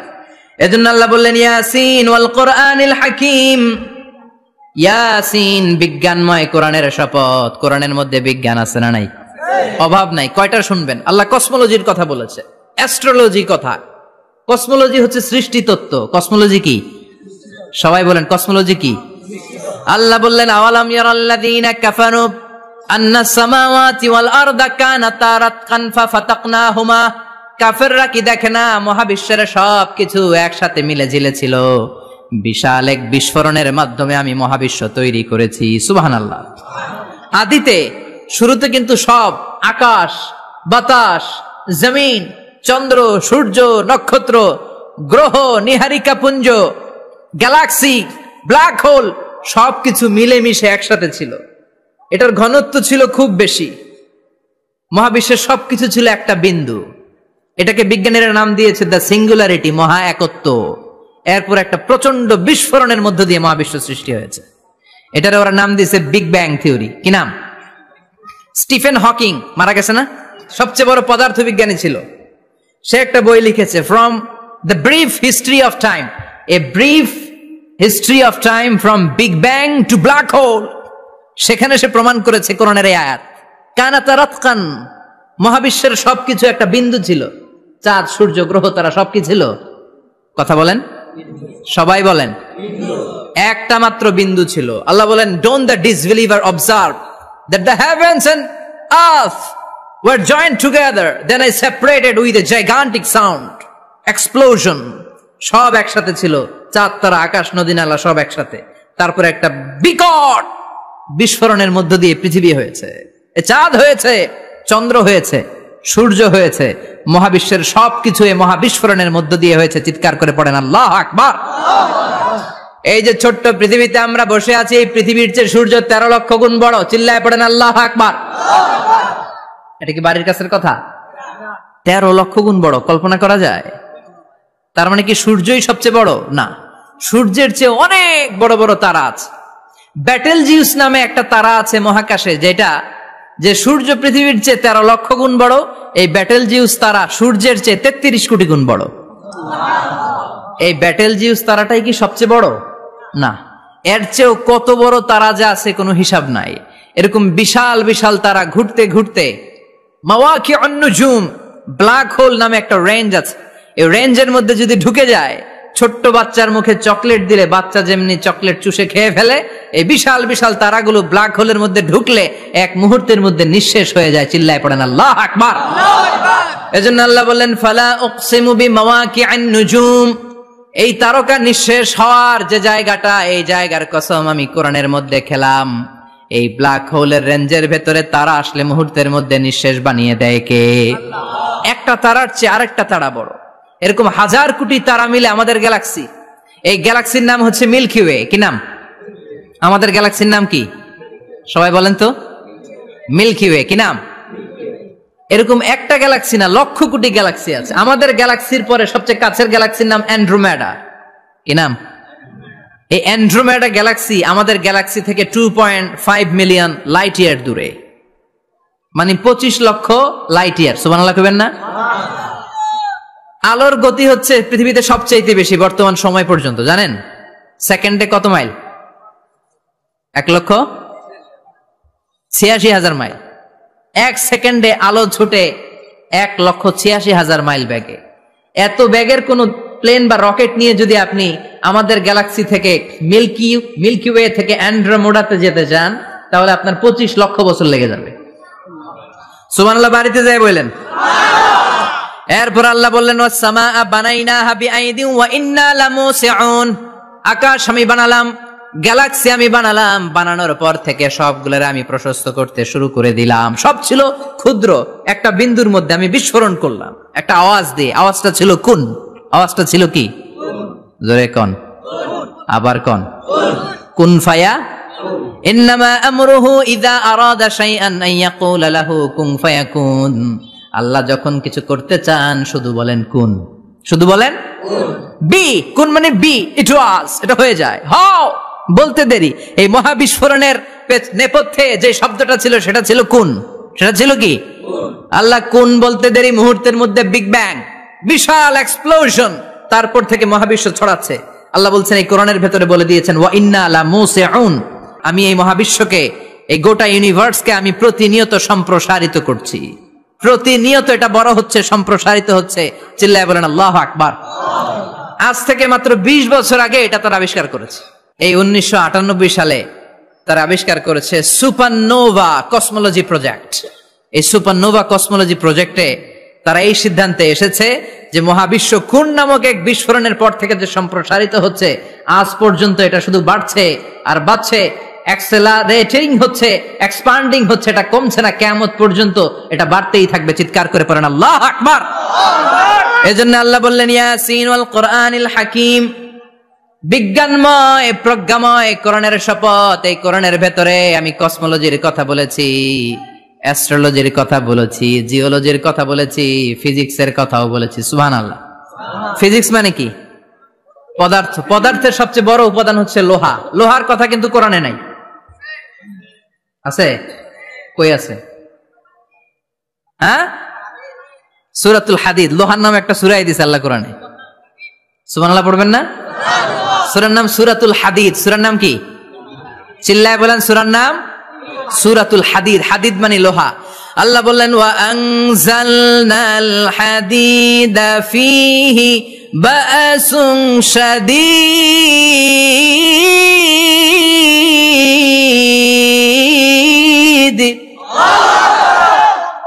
এজন্য আল্লাহ বললেন ইয়াসিন ওয়াল কোরআনিল হাকিম, ইয়াসিন বিজ্ঞানময় কোরআনের শপথ। কোরআনের মধ্যে বিজ্ঞান আছে না নাই? অভাব নাই। কয়টা শুনবেন? আল্লাহ কসমোলজির কথা বলেছে, অ্যাস্ট্রোলজি কথা। কসমোলজি হচ্ছে সৃষ্টি তত্ত্ব। কসমোলজি কি? সবাই বলেন কসমোলজি কি? আল্লাহ বললেন আওয়ালাম ইয়ারাল্লাযীনা কাফারু আন্নাস সামাওয়াতি ওয়াল আরদা কানাতা রাতকান ফাফাতাকনাহুমা। কাফেররা কি দেখে না মহাবিশ্বের সবকিছু একসাথে মিলে ঝিলে ছিল, বিশাল এক বিস্ফোরণের মাধ্যমে আমি মহাবিশ্ব তৈরি করেছি। সুবহানাল্লাহ। আদিতে, শুরুতে কিন্তু সব আকাশ, বাতাস, জমিন, চন্দ্র, সূর্য, নক্ষত্র, গ্রহ, নীহারিকা পুঞ্জ, গ্যালাক্সি, ব্ল্যাক হোল সবকিছু মিলেমিশে একসাথে ছিল। এটার ঘনত্ব ছিল খুব বেশি। মহাবিশ্বের সবকিছু ছিল একটা বিন্দু। এটাকে বিজ্ঞানীরা নাম দিয়েছে দ্য সিঙ্গুলারিটি, মহা একত্ব। এরপর একটা প্রচন্ড বিস্ফোরণের মধ্য দিয়ে মহাবিশ্ব সৃষ্টি হয়েছে। এটার ওরা নাম দিয়েছে বিগ ব্যাং থিওরি। কি নাম? স্টিফেন হকিং মারা গেছে না, সবচেয়ে বড় পদার্থবিজ্ঞানী ছিল। সে একটা বই লিখেছে, from the brief history of time, a brief history of time from big bang two black hole. সেখানে সে প্রমাণ করেছে কোরআনের এই আয়াত, কানাতা রাতকান, মহাবিশ্বের সবকিছু একটা বিন্দু ছিল। চাঁদ, সূর্য, গ্রহ, তারা সবকি ছিল। কথা বলেন, সবাই বলেন, একটা মাত্র বিন্দু ছিল। আল্লাহ বলেন, don't the disbeliever observe that the heavens and earth were joined together, then I separated with a gigantic sound, explosion. সব একসাথে ছিল, চাঁদ, তারা, আকাশ, নদী, নালা সব একসাথে। তারপরে একটা বিকট বিস্ফোরণের মধ্য দিয়ে পৃথিবী হয়েছে, চাঁদ হয়েছে, চন্দ্র হয়েছে, সূর্য হয়েছে, মহাবিশ্বের সবকিছু এই মহাবিস্ফোরণের মধ্য দিয়ে হয়েছে। চিৎকার করে পড়েন আল্লাহু আকবার। এই যে ছোট্ট পৃথিবীতে আমরা বসে আছি, এই পৃথিবীর চেয়ে সূর্য 13 লক্ষ গুণ বড়। চিল্লায় পড়েন আল্লাহু আকবার। এটা কি বাড়ির কাছের কথা? 13 লক্ষ গুণ বড়, কল্পনা করা যায়? তার মানে কি সূর্যই সবচেয়ে বড়? না, সূর্যের চেয়ে অনেক বড় বড় তারা আছে। ব্যাটেল জিউস নামে একটা তারা আছে মহাকাশে, যেটা যে সূর্য পৃথিবীর চেয়ে 13 লক্ষ গুণ বড়। এই ব্যাটেল জিউস তারা সূর্যের চেয়ে 33 কোটি গুণ বড়। এই ব্যাটেল জিউস তারাটাই কি সবচেয়ে বড়? না, এর চেয়েও কত বড় তারা যা আছে কোনো হিসাব নাই। এরকম বিশাল বিশাল তারা ঘুরতে ঘুরতে মাওয়াকিউন নুজুম, ব্ল্যাক হোল নামে একটা রেঞ্জ আছে। এই রেঞ্জের মধ্যে যদি ঢুকে যায়, ছোট্ট বাচ্চার মুখে চকলেট দিলে বাচ্চা যেমনি চকলেট চুষে খেয়ে ফেলে, এই বিশাল বিশাল তারাগুলো ব্ল্যাক হোলের মধ্যে ঢুকলে এক মুহূর্তের মধ্যে নিঃশেষ হয়ে যায়। চিল্লায় পড়েন আল্লাহু আকবার। এজন্য আল্লাহ বললেন, ফালা উকসিমু বিমাওয়াকিউন নুজুম, এই তারকা নিঃশেষ হওয়ার যে জায়গাটা, এই জায়গার কসম আমি কোরআনের মধ্যে খেলাম। এই ব্ল্যাক হোলের রেঞ্জের ভেতরে তারা আসলে মুহূর্তের মধ্যে নিঃশেষ বানিয়ে দেয় কে? একটা তারার চেয়ে আরেকটা তারা বড়। এরকম 1000 কোটি তারা মিলে আমাদের গ্যালাক্সি। এই গ্যালাক্সির নাম হচ্ছে মিল্কি ওয়ে। কি নাম? আমাদের গ্যালাক্সির নাম কি? সবাই বলেন তো। Milky way. কি নাম? এরকম একটা গ্যালাক্সি না, লক্ষ কোটি গ্যালাক্সি আছে। আমাদের গ্যালাক্সির পরে সবচেয়ে কাছের গ্যালাক্সির নাম অ্যান্ড্রোমেডা। কি নাম? এই অ্যান্ড্রোমেডা গ্যালাক্সি আমাদের গ্যালাক্সি থেকে 2.5 মিলিয়ন লাইট ইয়ার দূরে, মানে 25 লক্ষ লাইট ইয়ার। সুবহানাল্লাহ কইবেন না? আলোর গতি হচ্ছে পৃথিবীতে সবচেয়ে বেশি বর্তমান সময় পর্যন্ত, জানেন? সেকেন্ডে কত মাইল? 1,86,000 মাইল। 1 সেকেন্ডে আলো ছুটে 1,86,000 মাইল ব্যাগে। এত ব্যাগের কোন প্লেন বা রকেট নিয়ে যদি আপনি আমাদের গ্যালাক্সি থেকে মিল্কি ওয়ে থেকে অ্যান্ড্রোমেডাতে যেতে চান, তাহলে আপনার 25 লক্ষ বছর লেগে যাবে। সুবহানাল্লাহ বাড়িতে যায় বললেন। এরপর আল্লাহ বললেন ওয়াস-সামাআ বানাইনাহা বিআইদিন ওয়া ইন্না লামুসিউন, আকাশ আমি বানালাম, গ্যালাক্সি আমি বানালাম, বানানোর পর থেকে সবগুলোর আমি প্রশস্ত করতে শুরু করে দিলাম। সব ছিল ক্ষুদ্র, একটা বিন্দুর মধ্যে আমি বিস্ফোরণ করলাম একটা আওয়াজ দিয়ে। আওয়াজটা ছিল কুন। আওয়াজটা ছিল কি? জোরে কোন, আবার কোন, কুন ফায়া। ইন্নামা আমরুহু ইযা আরাদা শাইআন আন ইয়াকুলা লাহু কুন ফায়াকুন। আল্লাহ যখন কিছু করতে চান শুধু বলেন কুন, শুধু বলেন বি। কুন মানে বি, ইট ওয়াজ, এটা হয়ে যায়। হাও বলতে দেরি। এই মহাবিস্ফোরণের নেপথ্যে যে শব্দটা ছিল সেটা ছিল কুন। সেটা ছিল কি? আল্লাহ কুন বলতে দেরি, মুহূর্তের মধ্যে বিগ ব্যাং, বিশাল এক্সপ্লোশন, তারপর থেকে মহাবিশ্ব ছড়াচ্ছে। আল্লাহ বলছেন এই কোরআনের ভেতরে বলে দিয়েছেন ওয়া ইন্না লামুসিউন, আমি এই মহাবিশ্বকে, এই গোটা ইউনিভার্সকে আমি প্রতিনিয়ত সম্প্রসারিত করছি। প্রতিনিয়ত এটা বড় হচ্ছে, সম্প্রসারিত হচ্ছে। চিল্লায় বলেন আল্লাহু আকবার। আজ থেকে মাত্র 20 বছর আগে এটা তারা আবিষ্কার করেছে। এই 1998 সালে তারা আবিষ্কার করেছে সুপারনোভা কসমোলজি প্রজেক্ট। এই সুপারনোভা কসমোলজি প্রজেক্টে তারা এই সিদ্ধান্তে এসেছে যে মহাবিশ্ব কুন নামক এক বিস্ফোরণের পর থেকে যে সম্প্রসারিত হচ্ছে, আজ পর্যন্ত এটা শুধু বাড়ছে আর বাড়ছে, অ্যাক্সেলারেটিং হচ্ছে, এক্সপান্ডিং হচ্ছে, এটা কমছে না। কিয়ামত পর্যন্ত এটা বাড়তেই থাকবে। চিৎকার করে পড়েন আল্লাহু আকবার। এজন্য আল্লাহ বললেন ইয়াসিন ওয়াল কোরআনিল হাকিম, বিজ্ঞানময় প্রজ্ঞাময় কোরআনের শপথ। এই কোরআনের ভেতরে আমি কসমোলজির কথা বলেছি, অ্যাস্ট্রোলজির কথা বলেছি, জিওলজির কথা বলেছি, ফিজিক্সের কথাও বলেছি। সুবহানাল্লাহ। ফিজিক্স মানে কি? পদার্থ। পদার্থের সবচেয়ে বড় উপাদান হচ্ছে লোহা। লোহার কথা কিন্তু কোরআনে নাই। আছে? কই আছে? হ্যাঁ, সূরাতুল হাদিদ, লোহার নামে একটা সূরা দিয়েছে আল্লাহ কোরআনে। সুবহানাল্লাহ পড়বেন না? সূরার নাম সূরাতুল হাদিদ। সূরার নাম কি? চিল্লায় বলেন সূরার নাম সূরাতুল হাদিদ। হাদিদ মানে লোহা। আল্লাহ বললেন ওয়া আনজালনাল হাদিদা ফীহি বা'সুন শাদীদ।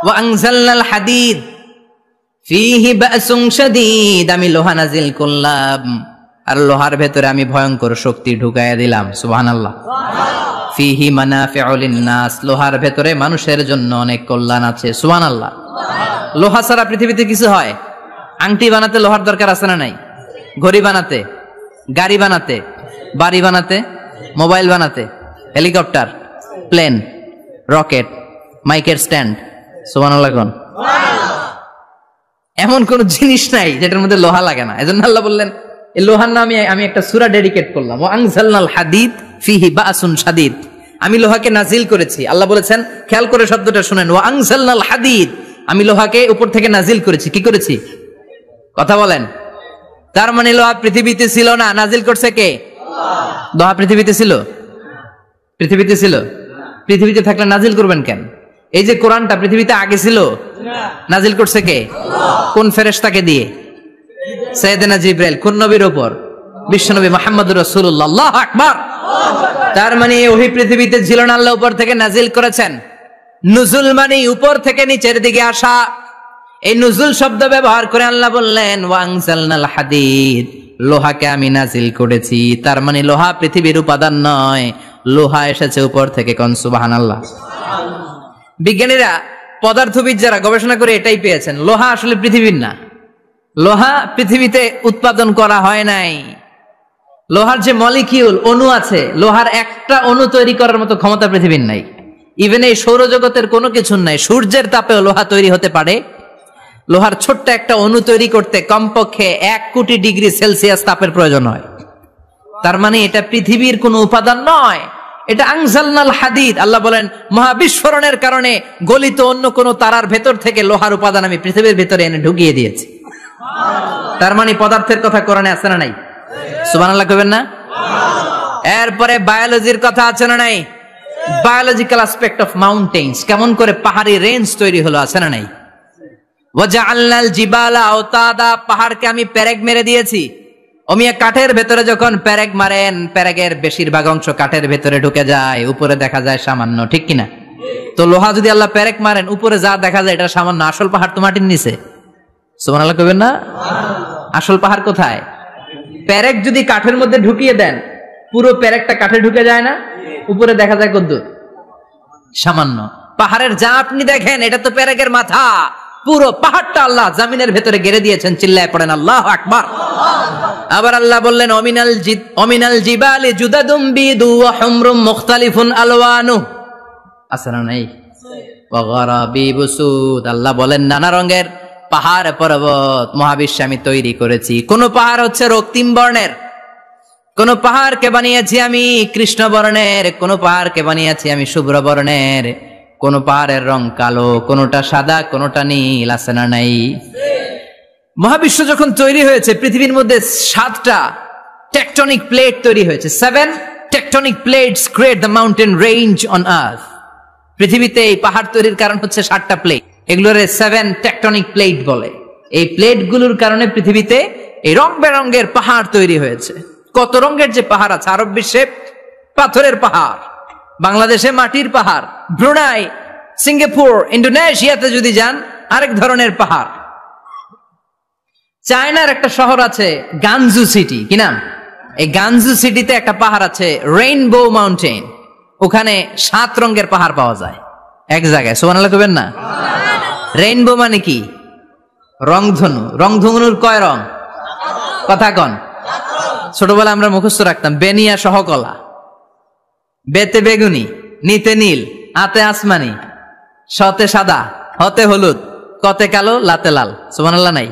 ওয়া আনজালনাল হাদিদ ফীহি বা'সুন শাদীদ, আমি লোহা নাজিল করলাম আর লোহার ভেতরে আমি ভয়ঙ্কর শক্তি ঢুকাইয়া দিলাম। সুবহানাল্লাহ। ফিহি মানাফিউ লিন-নাস, লোহার ভেতরে মানুষের জন্য অনেক কল্যাণ আছে। সুবহানাল্লাহ। লোহা ছাড়া পৃথিবীতে কিছু হয়? আংটি বানাতে লোহার দরকার আছে না নাই? ঘড়ি বানাতে, গাড়ি বানাতে, বাড়ি বানাতে, মোবাইল বানাতে, হেলিকপ্টার, প্লেন, রকেট, মাইকের স্ট্যান্ড। সুবহানাল্লাহ কোন? এমন কোন জিনিস নাই যেটার মধ্যে লোহা লাগে না। এজন্য আল্লাহ বললেন এই লোহার নামে আমি একটা সূরা ডেডিকেট করলাম, ওয়া আনজালনাল হাদিদ ফিহি বা'সুন শাদীদ, আমি লোহাকে নাজিল করেছি। আল্লাহ বলেছেন, খেয়াল করে শব্দটা শুনেন, ওয়া আনজালনাল হাদিদ, আমি লোহাকে উপর থেকে নাজিল করেছি। কি করেছি? কথা বলেন। তার মানে লোহা পৃথিবীতে ছিল না, নাজিল করছে কে? লোহা পৃথিবীতে ছিল? পৃথিবীতে ছিল। পৃথিবীতে থাকলে নাজিল করবেন কেন? এই যে কোরআনটা পৃথিবীতে আগে ছিল, নাজিল করছে কে? কোন ফেরেশতাকে দিয়ে? সাইয়েদনা জিবরাইল। কোন নবীর উপর? বিশ্বনবী মুহাম্মদুর রাসূলুল্লাহ। আল্লাহু আকবার। তার মানে ওহি পৃথিবীতে ছিল না, আল্লাহ উপর থেকে নাজিল করেছেন। নুজুল মানে উপর থেকে নিচের দিকে আসা। এই নুজুল শব্দ ব্যবহার করে আল্লাহ বললেন ওয়া আনজালনাল হাদিদ, লোহাকে আমি নাজিল করেছি। তার মানে লোহা পৃথিবীর উপাদান নয়, লোহা এসেছে উপর থেকে। কোন সুবহানাল্লাহ। বিজ্ঞানীরা, পদার্থবিদ যারা গবেষণা করে এটাই পেয়েছেন, লোহা আসলে পৃথিবীর না। লোহা পৃথিবীতে উৎপাদন করা হয় নাই। লোহার যে মলিকিউল, অণু আছে, লোহার একটা অণু তৈরি করার মতো ক্ষমতা পৃথিবীর নাই। ইভেন এই সৌরজগতের কোনো কিছু নাই। সূর্যের তাপেও লোহা তৈরি হতে পারে। লোহার ছোট্ট একটা অণু তৈরি করতে কমপক্ষে 1 কোটি ডিগ্রি সেলসিয়াস তাপের প্রয়োজন হয়। তার মানে এটা পৃথিবীর কোনো উপাদান নয়, এটা আনজালনাল হাদিদ। আল্লাহ বলেন মহাবিস্ফোরণের কারণে গলিত অন্য কোন তারার ভেতর থেকে লোহার উপাদান আমি পৃথিবীর ভেতরে এনে ঢুকিয়ে দিয়েছি। তার মানে পদার্থের কথা কোরআনে আছে না নাই? সুবহানাল্লাহ কইবেন না? এরপরে বায়োলজির কথা আছে না নাই? বায়োলজিক্যাল অ্যাসপেক্ট অফ মাউন্টেন্স, কেমন করে পাহাড়ি রেঞ্জ তৈরি হলো, আছে না নাই? ওয়াজআলনাল জিবালা আওতাদা, পাহাড়কে আমি পেরেক মেরে দিয়েছি। অমিয়া কাঠের ভেতরে যখন পেরেক মারেন, পেরেকের বেশিরভাগ অংশ কাঠের ভেতরে ঢুকে যায়, উপরে দেখা যায় সামান্য, ঠিক কিনা? তো লোহা যদি আল্লাহ পেরেক মারেন, উপরে যা দেখা যায় এটা সামান্য, আসল পাহাড় তো মাটির নিচে। সুবহানাল্লাহ কইবেন না? আসল পাহাড় কোথায়? পেরেক যদি কাঠের মধ্যে ঢুকিয়ে দেন, পুরো পেরেকটা কাঠে ঢুকে যায় না, উপরে দেখা যায় কদ্দুর? সামান্য। পাহাড়ের যা আপনি দেখেন এটা তো পেরেকের মাথা, পুরো পাহাড়টা আল্লাহ জামিনের ভেতরে গেড়ে দিয়েছেন। চিল্লায় পড়েন আল্লাহু আকবার। আবার আল্লাহ বললেন অমিনাল জিবালি জুদাদুম বিদু ওয়া হুমরুম মুখতালিফুন আলওয়ানু, আছে না নাই? ওয়া গারাবিবু সুদ, আল্লাহ বলেন নানা রঙের পাহাড় পর্বত মহাবিশ্বে আমি তৈরি করেছি। কোন পাহাড় হচ্ছে রক্তিম বর্ণের, কোন পাহাড়কে বানিয়েছি আমি কৃষ্ণ বর্ণের, কোন পাহাড়কে বানিয়েছি আমি শুভ্র বর্ণের, কোন পাহাড়ের রং কালো, কোনটা সাদা, কোনটা নীল, আছে না নাই? মহাবিশ্ব যখন তৈরি হয়েছে, পৃথিবীর মধ্যে 7টা টেকটনিক প্লেট তৈরি হয়েছে। 7 tectonic plates create the mountain range on earth. পৃথিবীতে এই পাহাড় তৈরির কারণ হচ্ছে 7টা প্লেট, এগুলোর 7 টেকটনিক প্লেট বলে। এই প্লেটগুলোর কারণে পৃথিবীতে এই রং বেরঙের পাহাড় তৈরি হয়েছে। কত রঙের যে পাহাড় আছে, আরব বিশ্বে পাথরের পাহাড়, বাংলাদেশে মাটির পাহাড়, ব্রুনাই, সিঙ্গাপুর, ইন্দোনেশিয়াতে যদি যান আরেক ধরনের পাহাড়। চায়নার একটা শহর আছে গানজু সিটি, কি নাম? এই গানজু সিটিতে একটা পাহাড় আছে রেইনবো মাউন্টেন, ওখানে 7 রঙের পাহাড় পাওয়া যায় এক জায়গায়। সুবহানাল্লাহ কইবেন না? রেইনবো মানে কি? রংধনু। রংধনুর কয় রং? কথা কন। ছোটবেলা আমরা মুখস্থ রাখতাম বেনিয়া সহকলা, বেতে বেগুনি, নিতে নীল, আতে আসমানি, শতে সাদা, হতে হলুদ, কতে কালো, লাতে লাল। সুবহানাল্লাহ নাই?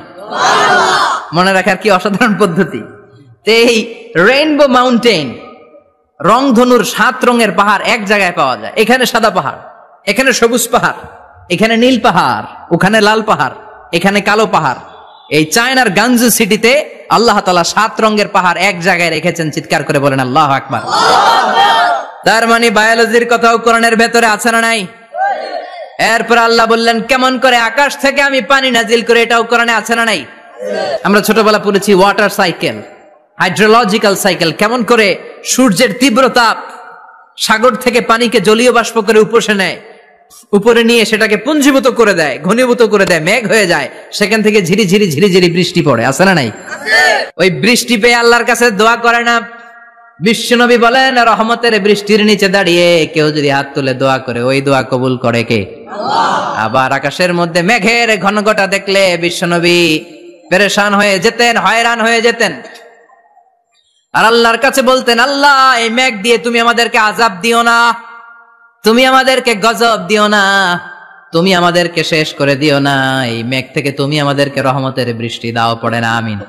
মনে রাখার কি অসাধারণ পদ্ধতি। এই রেইনবো মাউন্টেন, রংধনুর 7 রঙের পাহাড় এক জায়গায় পাওয়া যায়। এখানে সাদা পাহাড়, এখানে সবুজ পাহাড়, এখানে নীল পাহাড়, ওখানে লাল পাহাড়, এখানে কালো পাহাড়। এই চায়নার গানজু সিটিতে আল্লাহ তাআলা 7 রঙের পাহাড় এক জায়গায় রেখেছেন। চিৎকার করে বলেন আল্লাহু আকবার। তার মানে বায়োলজির কথাও কোরআনের ভেতরে আছে না নাই? এরপর আল্লাহ বললেন কেমন করে আকাশ থেকে আমি পানি নাজিল করে, এটাও কোরআনে আছে না নাই? আমরা ছোটবেলা পড়েছি ওয়াটার সাইকেল, হাইড্রোলজিক্যাল সাইকেল, কেমন করে সূর্যের তীব্র তাপ সাগর থেকে পানিকে জলীয় বাষ্প করে উপসে নেয়, উপরে নিয়ে সেটাকে পুঞ্জীভূত করে দেয়, ঘনীভূত করে দেয়, মেঘ হয়ে যায়, সেখান থেকে ঝিরি ঝিরি ঝিরি ঝিরি বৃষ্টি পড়ে, আছে না নাই? ওই বৃষ্টি পেয়ে আল্লাহর কাছে দোয়া করে না? বিশ্বনবী বলেন রহমতের বৃষ্টির নিচে দাঁড়িয়ে কেউ যদি হাত তুলে দোয়া করে, ওই দোয়া কবুল করে কে? আল্লাহ। আবার আকাশের মধ্যে মেঘের ঘনঘটা দেখলে বিশ্বনবী পেরেশান হয়ে যেতেন, হয়রান হয়ে যেতেন, আর আল্লাহর কাছে বলতেন আল্লাহ এই মেঘ দিয়ে তুমি আমাদেরকে আযাব দিও না, তুমি আমাদেরকে গজব দিও না, তুমি আমাদেরকে শেষ করে দিও না, এই মেঘ থেকে তুমি আমাদেরকে রহমতের বৃষ্টি দাও। পড়ে না আমিন।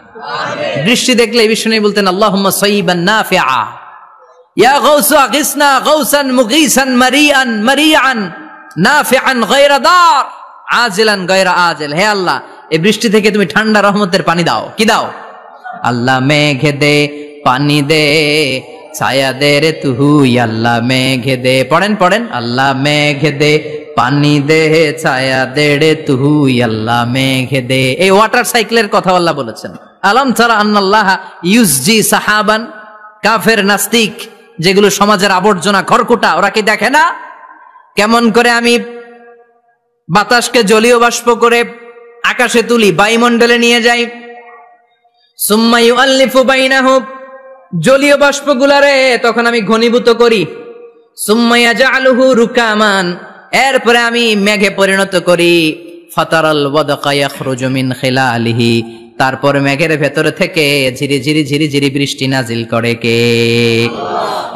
বৃষ্টি দেখলে বিষ্ণু বলতেন আল্লাহুম্মা সাইয়িবান নাফিআ, ইয়া গাউসু আগিসনা গাউসান মুগীসান মারিআন মারিআন নাফিআন গায়রা দার আজিলান গায়রা আজিল। হে আল্লাহ এই বৃষ্টি থেকে তুমি ঠান্ডা রহমতের পানি দাও। কি দাও? আল্লাহ মেঘে দে পানি দে, ছায়া দে রে তুই, আল্লাহ মেঘে দে। পড়েন পড়েন, আল্লাহ মেঘে দে পানি দে, ছায়া দে রে তুই, আল্লাহ মেঘে দে। এই ওয়াটার সাইকেলের কথা আল্লাহ বলেছেন। আলম তারা আন্নাল্লাহ ইউসজি সাহাবান, কাফের নাস্তিক যেগুলো সমাজের আবর্জনা খড়কুটা, ওরা কি দেখে না কেমন করে আমি বাতাসকে জলীয় বাষ্প করে আকাশে তুলি, বায়ুমণ্ডলে নিয়ে যাই, সুম্মা ইউআল্লিফু বাইনাহুম, জলীয় বাষ্পগুলারে তখন আমি ঘনীভূত করি, সুম্মা ইয়াজআলুহু রুকামান, এরপরে আমি মেঘে পরিণত করি, ফাতারাল ওয়াদকা ইয়াখরুজু মিন খিলালিহি, তারপর মেঘের ভেতরে থেকে ঝিরি ঝিরি ঝিরি ঝিরি বৃষ্টি নাজিল করে কে?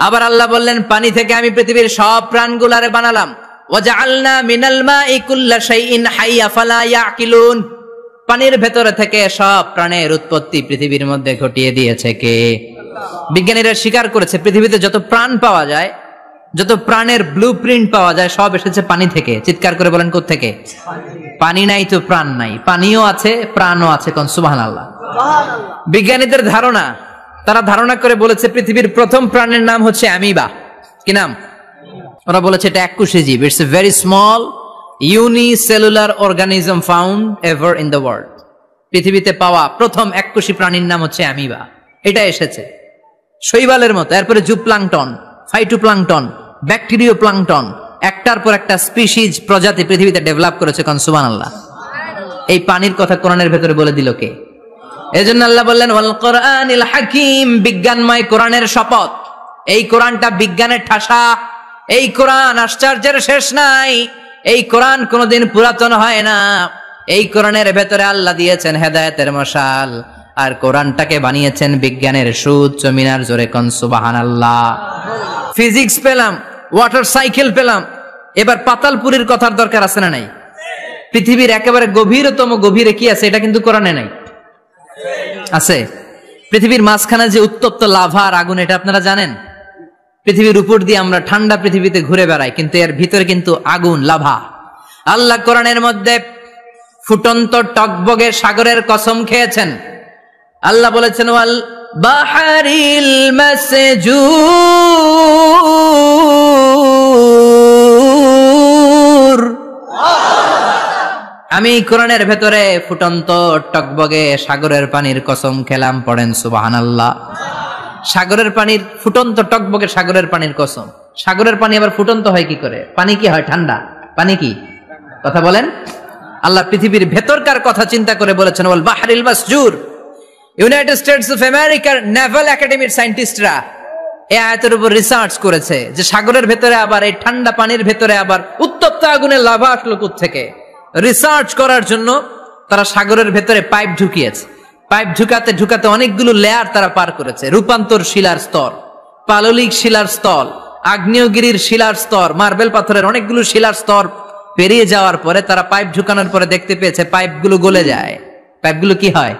আবার আল্লাহ বললেন পানি থেকে আমি পৃথিবীর সব প্রাণগুলারে বানালাম, ওয়াজআলনা মিনাল মাই কুল্লা শাইইন হাইয়া ফালা ইয়াকিলুন, পানির ভেতরে থেকে সব প্রাণের উৎপত্তি পৃথিবীর মধ্যে ঘটিয়ে দিয়েছে কে? বিজ্ঞানীরা স্বীকার করেছে পৃথিবীতে যত প্রাণ পাওয়া যায়, যত প্রাণের ব্লুপ্রিন্ট পাওয়া যায় সব এসেছে পানি থেকে। চিৎকার করে বলেন কোত্থেকে? পানি নাই তো প্রাণ নাই, পানিও আছে প্রাণও আছে। কোন সুবহানাল্লাহ। বিজ্ঞানীদের ধারণা, তারা ধারণা করে বলেছে পৃথিবীর প্রথম প্রাণের নাম হচ্ছে অ্যামিবা। কি নাম? ওরা বলেছে এটা এককোষী জীব, it's a very small unicellular organism found ever in the world. পৃথিবীতে পাওয়া প্রথম এককোষী প্রাণীর নাম হচ্ছে অ্যামিবা। এটা এসেছে শৈবালের মতো, এরপরে জুপ্লাংটন, ফাইটোপ্লাংটন, ব্যাকটেরিও প্লাংটন, একটার পর একটা স্পিসিজ প্রজাতি পৃথিবীতে ডেভেলপ করেছে। কোন সুবহানাল্লাহ। এই পানির কথা কোরআনের ভেতরে বলে দিল কে? এজন্য আল্লাহ বললেন ওয়াল কোরআনিল হাকিম, বিজ্ঞানময় কোরআনের শপথ। এই কোরআনটা বিজ্ঞানের ঠাসা, এই কোরআন আশ্চর্যের শেষ নাই, এই কোরআন কোনোদিন পুরাতন হয় না। এই কোরআনের ভেতরে আল্লাহ দিয়েছেন হেদায়েতের মশাল, আর কোরআনটাকে বানিয়েছেন বিজ্ঞানের সুউচ্চ মিনার। জোরে কোন সুবহানাল্লাহ। ফিজিক্স পেলাম, ওয়াটার সাইকেল পেলাম, এবার পাতালপুরীর কথার দরকার আছে না নাই? পৃথিবীর একেবারে গভীরতম গভীরে কি আছে এটা কিন্তু কোরআনে নাই, আছে। পৃথিবীর মাঝখানে যে উত্তপ্ত লাভা আর আগুন, এটা আপনারা জানেন? পৃথিবীর উপর দিয়ে আমরা ঠান্ডা পৃথিবীতে ঘুরে বেড়াই, কিন্তু এর ভিতরে কিন্তু আগুন, লাভা। আল্লাহ কোরআনের মধ্যে ফুটন্ত টকবগে সাগরের কসম খেয়েছেন। আল্লাহ বলেছেন ওয়াল বাহরিল মাসজুর, আমি কোরআনের ভেতরে ফুটন্ত টকবগে সাগরের পানির কসম খেলাম। পড়েন সুবহানাল্লাহ। সাগরের পানির, ফুটন্ত টকবগে সাগরের পানির কসম। সাগরের পানি আবার ফুটন্ত হয় কি করে? পানি কি হয়? ঠান্ডা। পানি কি? কথা বলেন। আল্লাহ পৃথিবীর ভেতরকার কথা চিন্তা করে বলেছেন ওয়াল বাহরিল মাসজুর। ইউনাইটেড স্টেটস অফ আমেরিকার নেভাল একাডেমির সায়েন্টিস্টরা এই আয়াতের উপর রিসার্চ করেছে যে সাগরের ভেতরে আবার, এই ঠান্ডা পানির ভেতরে আবার উত্তপ্ত আগুনের লাভা আসলো কোত্থেকে। রিসার্চ করার জন্য তারা সাগরের ভেতরে পাইপ ঢুকিয়েছে। পাইপ ঢুকাতে ঢুকাতে অনেকগুলো লেয়ার তারা পার করেছে। রূপান্তর শিলার স্তর, পাললিক শিলার স্তর, আগ্নেয়গিরির শিলার স্তর, মার্বেল পাথরের অনেকগুলো শিলার স্তর পেরিয়ে যাওয়ার পরে তারা পাইপ ঢুকানোর পরে দেখতে পেয়েছে পাইপগুলো গলে যায়। পাইপগুলো কি হয়?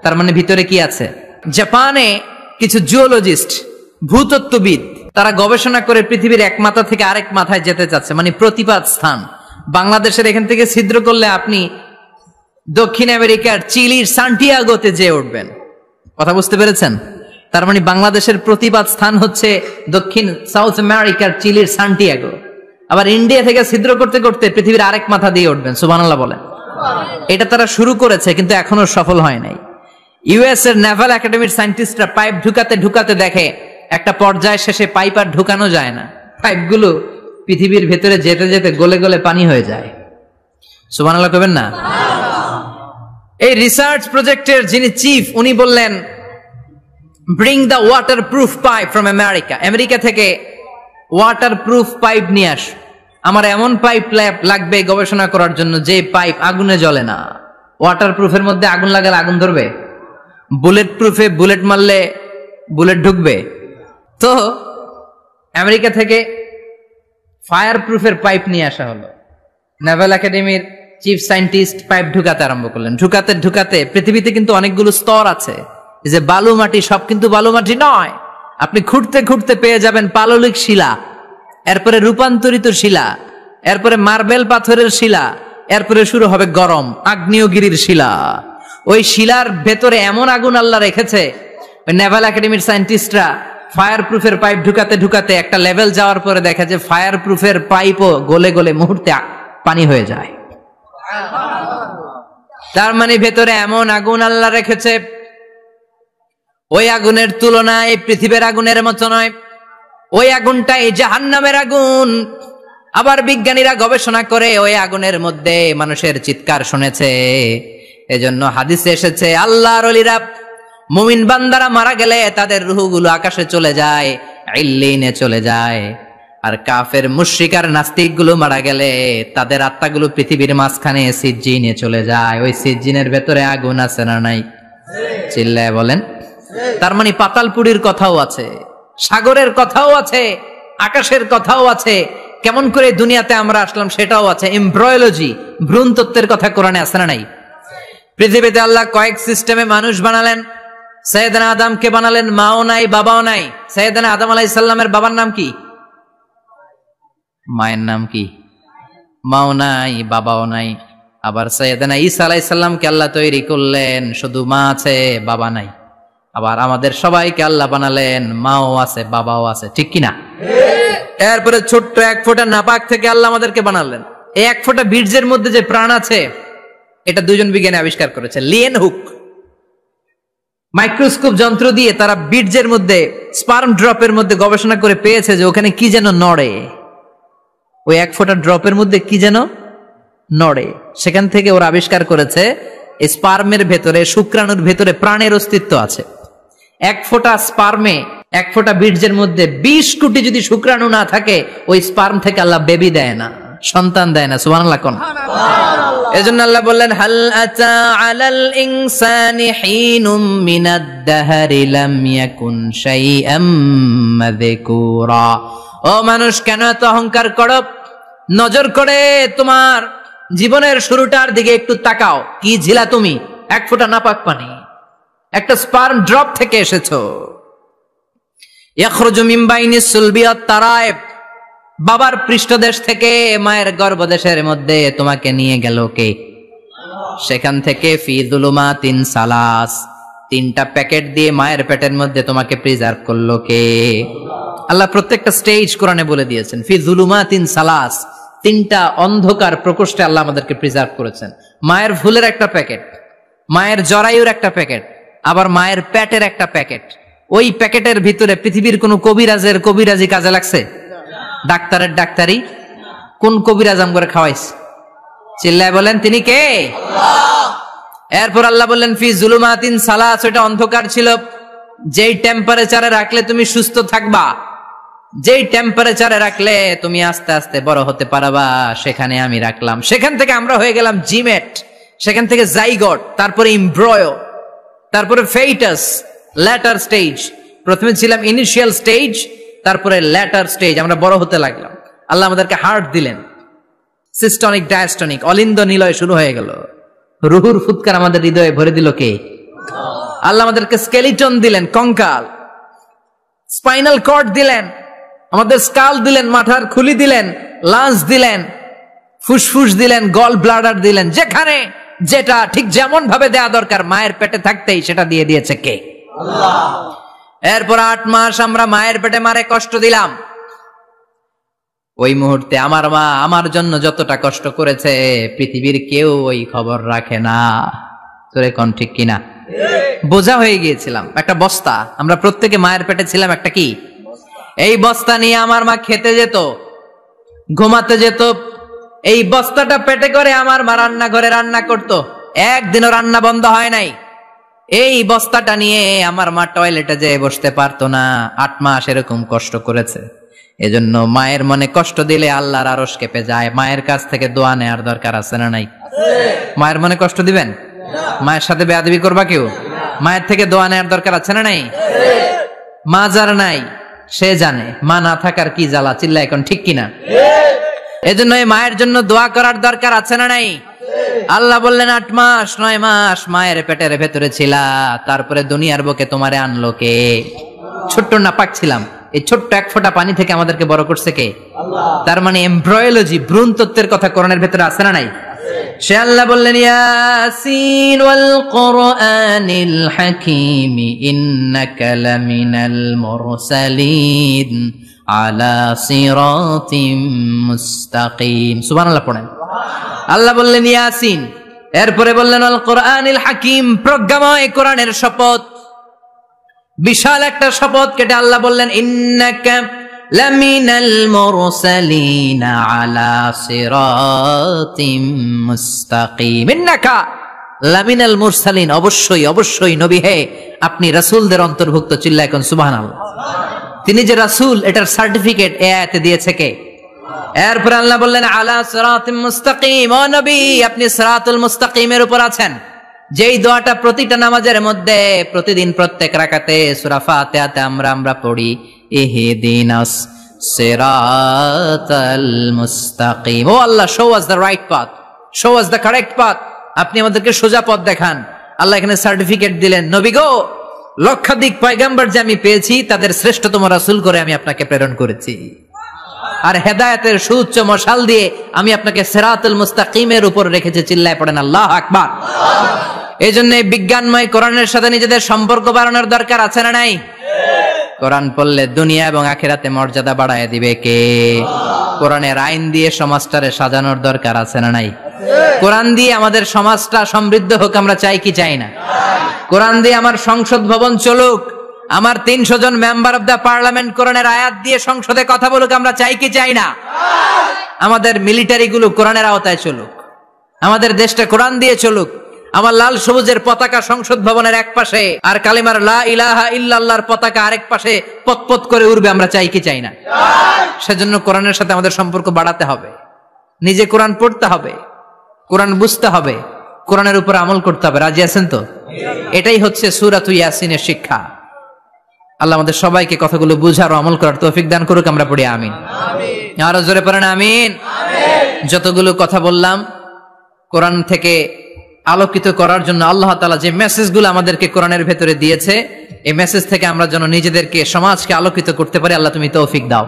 তার মানে ভিতরে কি আছে? জাপানে কিছু জিওলজিস্ট, ভূতত্ত্ববিদ, তারা গবেষণা করে পৃথিবীর এক মাথা থেকে আরেক মাথায় যেতে চাচ্ছে, মানে প্রতিপাদ স্থান। বাংলাদেশের এখান থেকে ছিদ্র করলে আপনি দক্ষিণ আমেরিকার চিলির সান্টিয়াগোতে যেয়ে উঠবেন। কথা বুঝতে পেরেছেন? তার মানে বাংলাদেশের প্রতিপাদ স্থান হচ্ছে দক্ষিণ সাউথ আমেরিকার চিলির সান্টিয়াগো। আবার ইন্ডিয়া থেকে ছিদ্র করতে করতে পৃথিবীর আরেক মাথা দিয়ে উঠবেন। সুবহানাল্লাহ বলেন। এটা তারা শুরু করেছে কিন্তু এখনো সফল হয় নাই। ইউএস এর নেভাল একাডেমির সায়েন্টিস্টরা পাইপ ঢুকাতে ঢুকাতে দেখে একটা পর্যায় শেষে পাইপ আর ঢুকানো যায় না, পাইপগুলো পৃথিবীর ভেতরে যেতে যেতে গলে গলে পানি হয়ে যায়। সুবহানাল্লাহ কইবেন না? এই রিসার্চ প্রজেক্টের যিনি চিফ, উনি বললেন bring the water proof pipe from America. America থেকে ওয়াটার প্রুফ পাইপ নিয়ে আস। আমার এমন পাইপ লাগবে গবেষণা করার জন্য যে পাইপ আগুনে জ্বলে না। ওয়াটার প্রুফের মধ্যে আগুন লাগালে আগুন ধরবে? বুলেট প্রুফে বুলেট মারলে বুলেট ঢুকবে? তো আমেরিকা থেকে ফায়ার প্রুফের পাইপ নিয়ে আসা হলো। নেভাল একাডেমির চিফ সায়েন্টিস্ট পাইপ ঢুকাতে আরম্ভ করলেন। ঢুকাতে ঢুকাতে পৃথিবীতে কিন্তু অনেকগুলো স্তর আছে। এই যে বালু মাটি, সব কিন্তু বালু মাটি নয়। আপনি খুঁড়তে খুঁড়তে পেয়ে যাবেন পাললিক শিলা, এরপরে রূপান্তরিত শিলা, এরপরে মার্বেল পাথরের শিলা, এরপরে শুরু হবে গরম আগ্নেয়গিরির শিলা। ওই শিলার ভেতরে এমন আগুন আল্লাহ রেখেছে, ওই নেভাল একাডেমির সায়েন্টিস্টরা ফায়ার প্রুফের পাইপ ঢুকাতে ঢুকাতে একটা লেভেল যাওয়ার পরে দেখে যে ফায়ার প্রুফের পাইপও গলে গলে মুহূর্তে পানি হয়ে যায়। তার মানে ভেতরে এমন আগুন আল্লাহ রেখেছে, ওই আগুনের তুলনা এই পৃথিবীর আগুনের মতো নয়। ওই আগুনটাই জাহান্নামের আগুন। আবার বিজ্ঞানীরা গবেষণা করে ওই আগুনের মধ্যে মানুষের চিৎকার শুনেছে। এজন্য হাদিসে এসেছে আল্লাহর ওলিরা, মুমিন বান্দারা মারা গেলে তাদের রূহগুলো আকাশে চলে যায়, ইল্লিনে চলে যায়। আর কাফের মুশরিক আর নাস্তিক গুলো মারা গেলে তাদের আত্মাগুলো পৃথিবীর মাঝখানে সিজ্জিনে চলে যায়। ওই সিজ্জিনের ভেতরে আগুন আছে না নাই? চিল্লায় বলেন। তার মানে পাতালপুরীর কথাও আছে, সাগরের কথাও আছে, আকাশের কথাও আছে। কেমন করে দুনিয়াতে আমরা আসলাম সেটাও আছে। এমব্রয়োলজি, ভ্রূণ তত্ত্বের কথা কোরআনে আছে না নাই? পৃথিবীতে আল্লাহ কয়েক সিস্টেমে মানুষ বানালেন। সৈয়দনা আদমকে বানালেন, মাও নাই বাবাও নাই। সৈয়দনা আদম আলাইহিস সালামের বাবার নাম কি? মায়ের নাম কি? মাও নাই বাবাও নাই। আবার সৈয়দনা ঈসা আলাইহিস সালামকে আল্লাহ তৈরি করলেন, শুধু মা আছে বাবা নাই। আবার আমাদের সবাইকে আল্লাহ বানালেন, মাও আছে বাবাও আছে, ঠিক কিনা? এরপরে ছোট্ট এক ফোঁটা নাপাক থেকে আল্লাহ আমাদেরকে বানালেন। এই এক ফোঁটা বীর্যের মধ্যে যে প্রাণ আছে এটা দুজন বিজ্ঞানী আবিষ্কার করেছে। লিয়েন হুক মাইক্রোস্কোপ যন্ত্র দিয়ে তারা বীর্যের মধ্যে স্পার্ম ড্রপের মধ্যে গবেষণা করে পেয়েছে যে ওখানে কি যেন নড়ে, ওই এক ফোঁটা ড্রপের মধ্যে কি যেন নড়ে। সেখান থেকে ওরা আবিষ্কার করেছে এই স্পার্মের ভেতরে, শুক্রাণুর ভেতরে প্রাণের অস্তিত্ব আছে। এক ফোঁটা স্পার্মে, এক ফোঁটা বীর্যের মধ্যে 20 কোটি যদি শুক্রাণু না থাকে, ওই স্পার্ম থেকে আল্লাহ বেবি দেয় না, সন্তান দেয় না। সুবহানাল্লাহ কোন। এজন্য আল্লাহ বললেন হাল আতা আলাল ইনসানি হিনুম মিনাদ দাহরি লাম ইয়াকুন শাইআম মাযকুরা। ও মানুষ, কেন এত অহংকার করো? নজর করে তোমার জীবনের শুরুটার দিকে একটু তাকাও। কি ঝিলা তুমি? এক ফোঁটা নাপাক পানি, একটা স্পার্ম ড্রপ থেকে এসেছো। ইয়াখরুজু মিন বাইনিস সুলবি ওয়াত তারায়েব, বাবার পৃষ্ঠদেশ থেকে মায়ের গর্ভদেশের মধ্যে তোমাকে নিয়ে গেল কে? সেখান থেকে ফি যুলুমাতিন সালাস, 3টা প্যাকেট দিয়ে মায়ের পেটের মধ্যে তোমাকে প্রিজার্ভ করলো কে? আল্লাহ প্রত্যেকটা স্টেজ কোরআনে বলে দিয়েছেন। ফি যুলুমাতিন সালাস, 3টা অন্ধকার প্রকোষ্ঠে আল্লাহ আমাদেরকে প্রিজার্ভ করেছেন। মায়ের ভুলের একটা প্যাকেট, মায়ের জরায়ুর একটা প্যাকেট, আবার মায়ের পেটের একটা প্যাকেট। ওই প্যাকেটের ভিতরে পৃথিবীর কোন কবিরাজের কবিরাজি কাজে লাগছে? ডাক্তারের ডাক্তারি কোন কবিরাজ আম করে খাওয়াইছে? চিল্লায় বলেন তিনি কে? আল্লাহ। এরপর আল্লাহ বললেন ফি যুলুমাতিন সালাস, ওটা অন্ধকার ছিল। যেই টেম্পারেচারে রাখলে তুমি সুস্থ থাকবা, যেই টেম্পারেচারে রাখলে তুমি আস্তে আস্তে বড় হতে পারবা, সেখানে আমি রাখলাম। সেখান থেকে আমরা হয়ে গেলাম জিমেট, সেখান থেকে জাইগট, তারপরে ইমব্রয়ো, তারপরে ফেইটাস, ল্যাটার স্টেজ। প্রথমে ছিলাম ইনিশিয়াল স্টেজ, তারপরে ল্যাটার স্টেজ, আমরা বড় হতে লাগলাম। আল্লাহ আমাদেরকে হার্ট দিলেন, সিস্টনিক ডায়াস্টনিক, অলিন্দ নিলয় শুরু হয়ে গেল। রুহুর ফুৎকার আমাদের হৃদয়ে ভরে দিল কে? আল্লাহ আমাদেরকে স্কেলিটন দিলেন, কঙ্কাল, স্পাইনাল কর্ড দিলেন, আমাদের স্কাল দিলেন, মাথার খুলি দিলেন, লাঞ্চ দিলেন, ফুসফুস দিলেন, গল ব্লাডার দিলেন। যেখানে যেটা ঠিক যেমন ভাবে দেয়া দরকার মায়ের পেটে থাকতেই সেটা দিয়ে দিয়েছে কে? আল্লাহ। এরপর 8 মাস আমরা মায়ের পেটে মারে কষ্ট দিলাম। ওই মুহূর্তে আমার মা আমার জন্য যতটা কষ্ট করেছে পৃথিবীর কেউ ওই খবর রাখে না। তোরে কোন ঠিক কিনা? বোঝা হয়ে গিয়েছিলাম, একটা বস্তা। আমরা প্রত্যেকে মায়ের পেটে ছিলাম একটা কি? এই বস্তা নিয়ে আমার মা খেতে যেত, ঘুমাতে যেত। এই বস্তাটা পেটে করে আমার মা রান্নাঘরে রান্না করত, একদিনও রান্না বন্ধ হয় নাই। এই বস্তাটা নিয়ে আমার মা টয়লেটে যেয়ে বসতে পারতো না। 8 মাস এরকম কষ্ট করেছে। এজন্য মায়ের মনে কষ্ট দিলে আল্লাহর আরশ কেঁপে যায়। মায়ের কাছ থেকে দোয়া নেওয়ার দরকার আছে না নাই? মায়ের মনে কষ্ট দিবেন? মায়ের সাথে বেয়াদবি করবা কেউ? মায়ের থেকে দোয়া নেওয়ার দরকার আছে না নাই? মা যার নাই সে জানে মা না থাকার কি জ্বালা। চিল্লা এখন ঠিক কিনা? এজন্য এই মায়ের জন্য দোয়া করার দরকার আছে না নাই? আল্লাহ বললেন 8 মাস 9 মাস মায়ের পেটের ভেতরে ছিলা, তারপরে দুনিয়ার বুকে তোমারে আনলো কে? ছোট্ট নাপাক ছিলাম, এই ছোট্ট এক ফোঁটা পানি থেকে আমাদেরকে বড় করছে কে? আল্লাহ। তার মানে এমব্রয়োলজি, ভ্রূণ তত্ত্বের কথা কোরআনের ভেতরে আছে না নাই? সে আল্লাহ বললেন ইয়াসিন ওয়াল কুরআনিল হাকীম ইন্নাকা লামিনাল মুরসালিন আলা সিরাতিম মুস্তাকিম। সুবহানাল্লাহ পড়েন। আল্লাহ বললেন ইয়াসিন, এরপরে বললেন আল কোরআনিল হাকিম, প্রজ্ঞাময় কোরআনের শপথ। বিশাল একটা শপথ কেটে আল্লাহ বললেন ইন্নাকা লামিনাল মুরসালিন আলা সিরাতিম মুস্তাকিম। ইন্নাকা লামিনাল মুরসালিন, অবশ্যই অবশ্যই নবী হে আপনি রাসূলদের অন্তর্ভুক্ত। চিল্লা এখন সুবহানাল্লাহ। তিনি যে রাসূল এটার সার্টিফিকেট এই আয়াতে দিয়েছে কে? এরপর আল্লাহ বললেন আলা সিরাতিম মুস্তাকিম, ও নবী আপনি সিরাতুল মুস্তাকিমের উপর আছেন। যেই দোয়াটা প্রতিটা নামাজের মধ্যে প্রতিদিন প্রত্যেক রাকাতে সূরা ফাতিহাতে আমরা পড়ি, ইহদিনাস সিরাতাল মুস্তাকিম। O Allah, show us the right path, show us the correct path. আপনি আমাদেরকে সোজা পথ দেখান। আল্লাহ এখানে সার্টিফিকেট দিলেন, নবী গো লক্ষাধিক পয়গম্বর যে আমি পেয়েছি তাদের শ্রেষ্ঠতম রাসূল করে আমি আপনাকে প্রেরণ করেছি, আর হেদায়েতের সুউচ্চ মশাল দিয়ে আমি আপনাকে সিরাতুল মুস্তাকিমের উপর রেখেছি। চিল্লায় পড়েন আল্লাহু আকবার। এই জন্য বিজ্ঞানময় কোরআনের সাথে নিজেদের সম্পর্ক বাড়ানোর দরকার আছে না নাই? কোরআন পড়লে দুনিয়া এবং আখিরাতে মর্যাদা বাড়ায় দিবে কে? কোরআনের আইন দিয়ে সমাজটারে সাজানোর দরকার আছে না নাই? কোরআন দিয়ে আমাদের সমাজটা সমৃদ্ধ হোক আমরা চাই কি চাই না? কোরআন দিয়ে আমার সংসদ ভবন চলুক, আমার 300 জন মেম্বার অব দা পার্লামেন্ট কোরআনের আয়াত দিয়ে সংসদে কথা বলুক, আমরা চাই কি চাই না? আমাদের মিলিটারি গুলো কোরআনের আওতায় চলুক, আমাদের দেশটা কোরআন দিয়ে চলুক। আমার লাল সবুজের পতাকা সংসদ ভবনের এক পাশে আর কালিমার লা ইলাহা ইল্লাল্লাহর পতাকা আরেক পাশে পতপত করে উড়বে, আমরা চাই কি চাই না? সেজন্য কোরআনের সাথে আমাদের সম্পর্ক বাড়াতে হবে, নিজে কোরআন পড়তে হবে, কোরআন বুঝতে হবে, কোরআনের উপর আমল করতে হবে। রাজি আছেন তো? এটাই হচ্ছে সূরাতুল ইয়াসিনের শিক্ষা। আল্লাহ আমাদের সবাইকে কথাগুলো বুঝার ও আমল করার তৌফিক দান করুক। আমরা পড়ি আমিন। আরো জোরে পড়েন আমিন। যতগুলো কথা বললাম কোরআন থেকে আলোকিত করার জন্য আল্লাহ তাআলা যে মেসেজগুলো আমাদেরকে কোরআনের ভেতরে দিয়েছে, এই মেসেজ থেকে আমরা যেন নিজেদেরকে, সমাজকে আলোকিত করতে পারি। আল্লাহ তুমি তৌফিক দাও।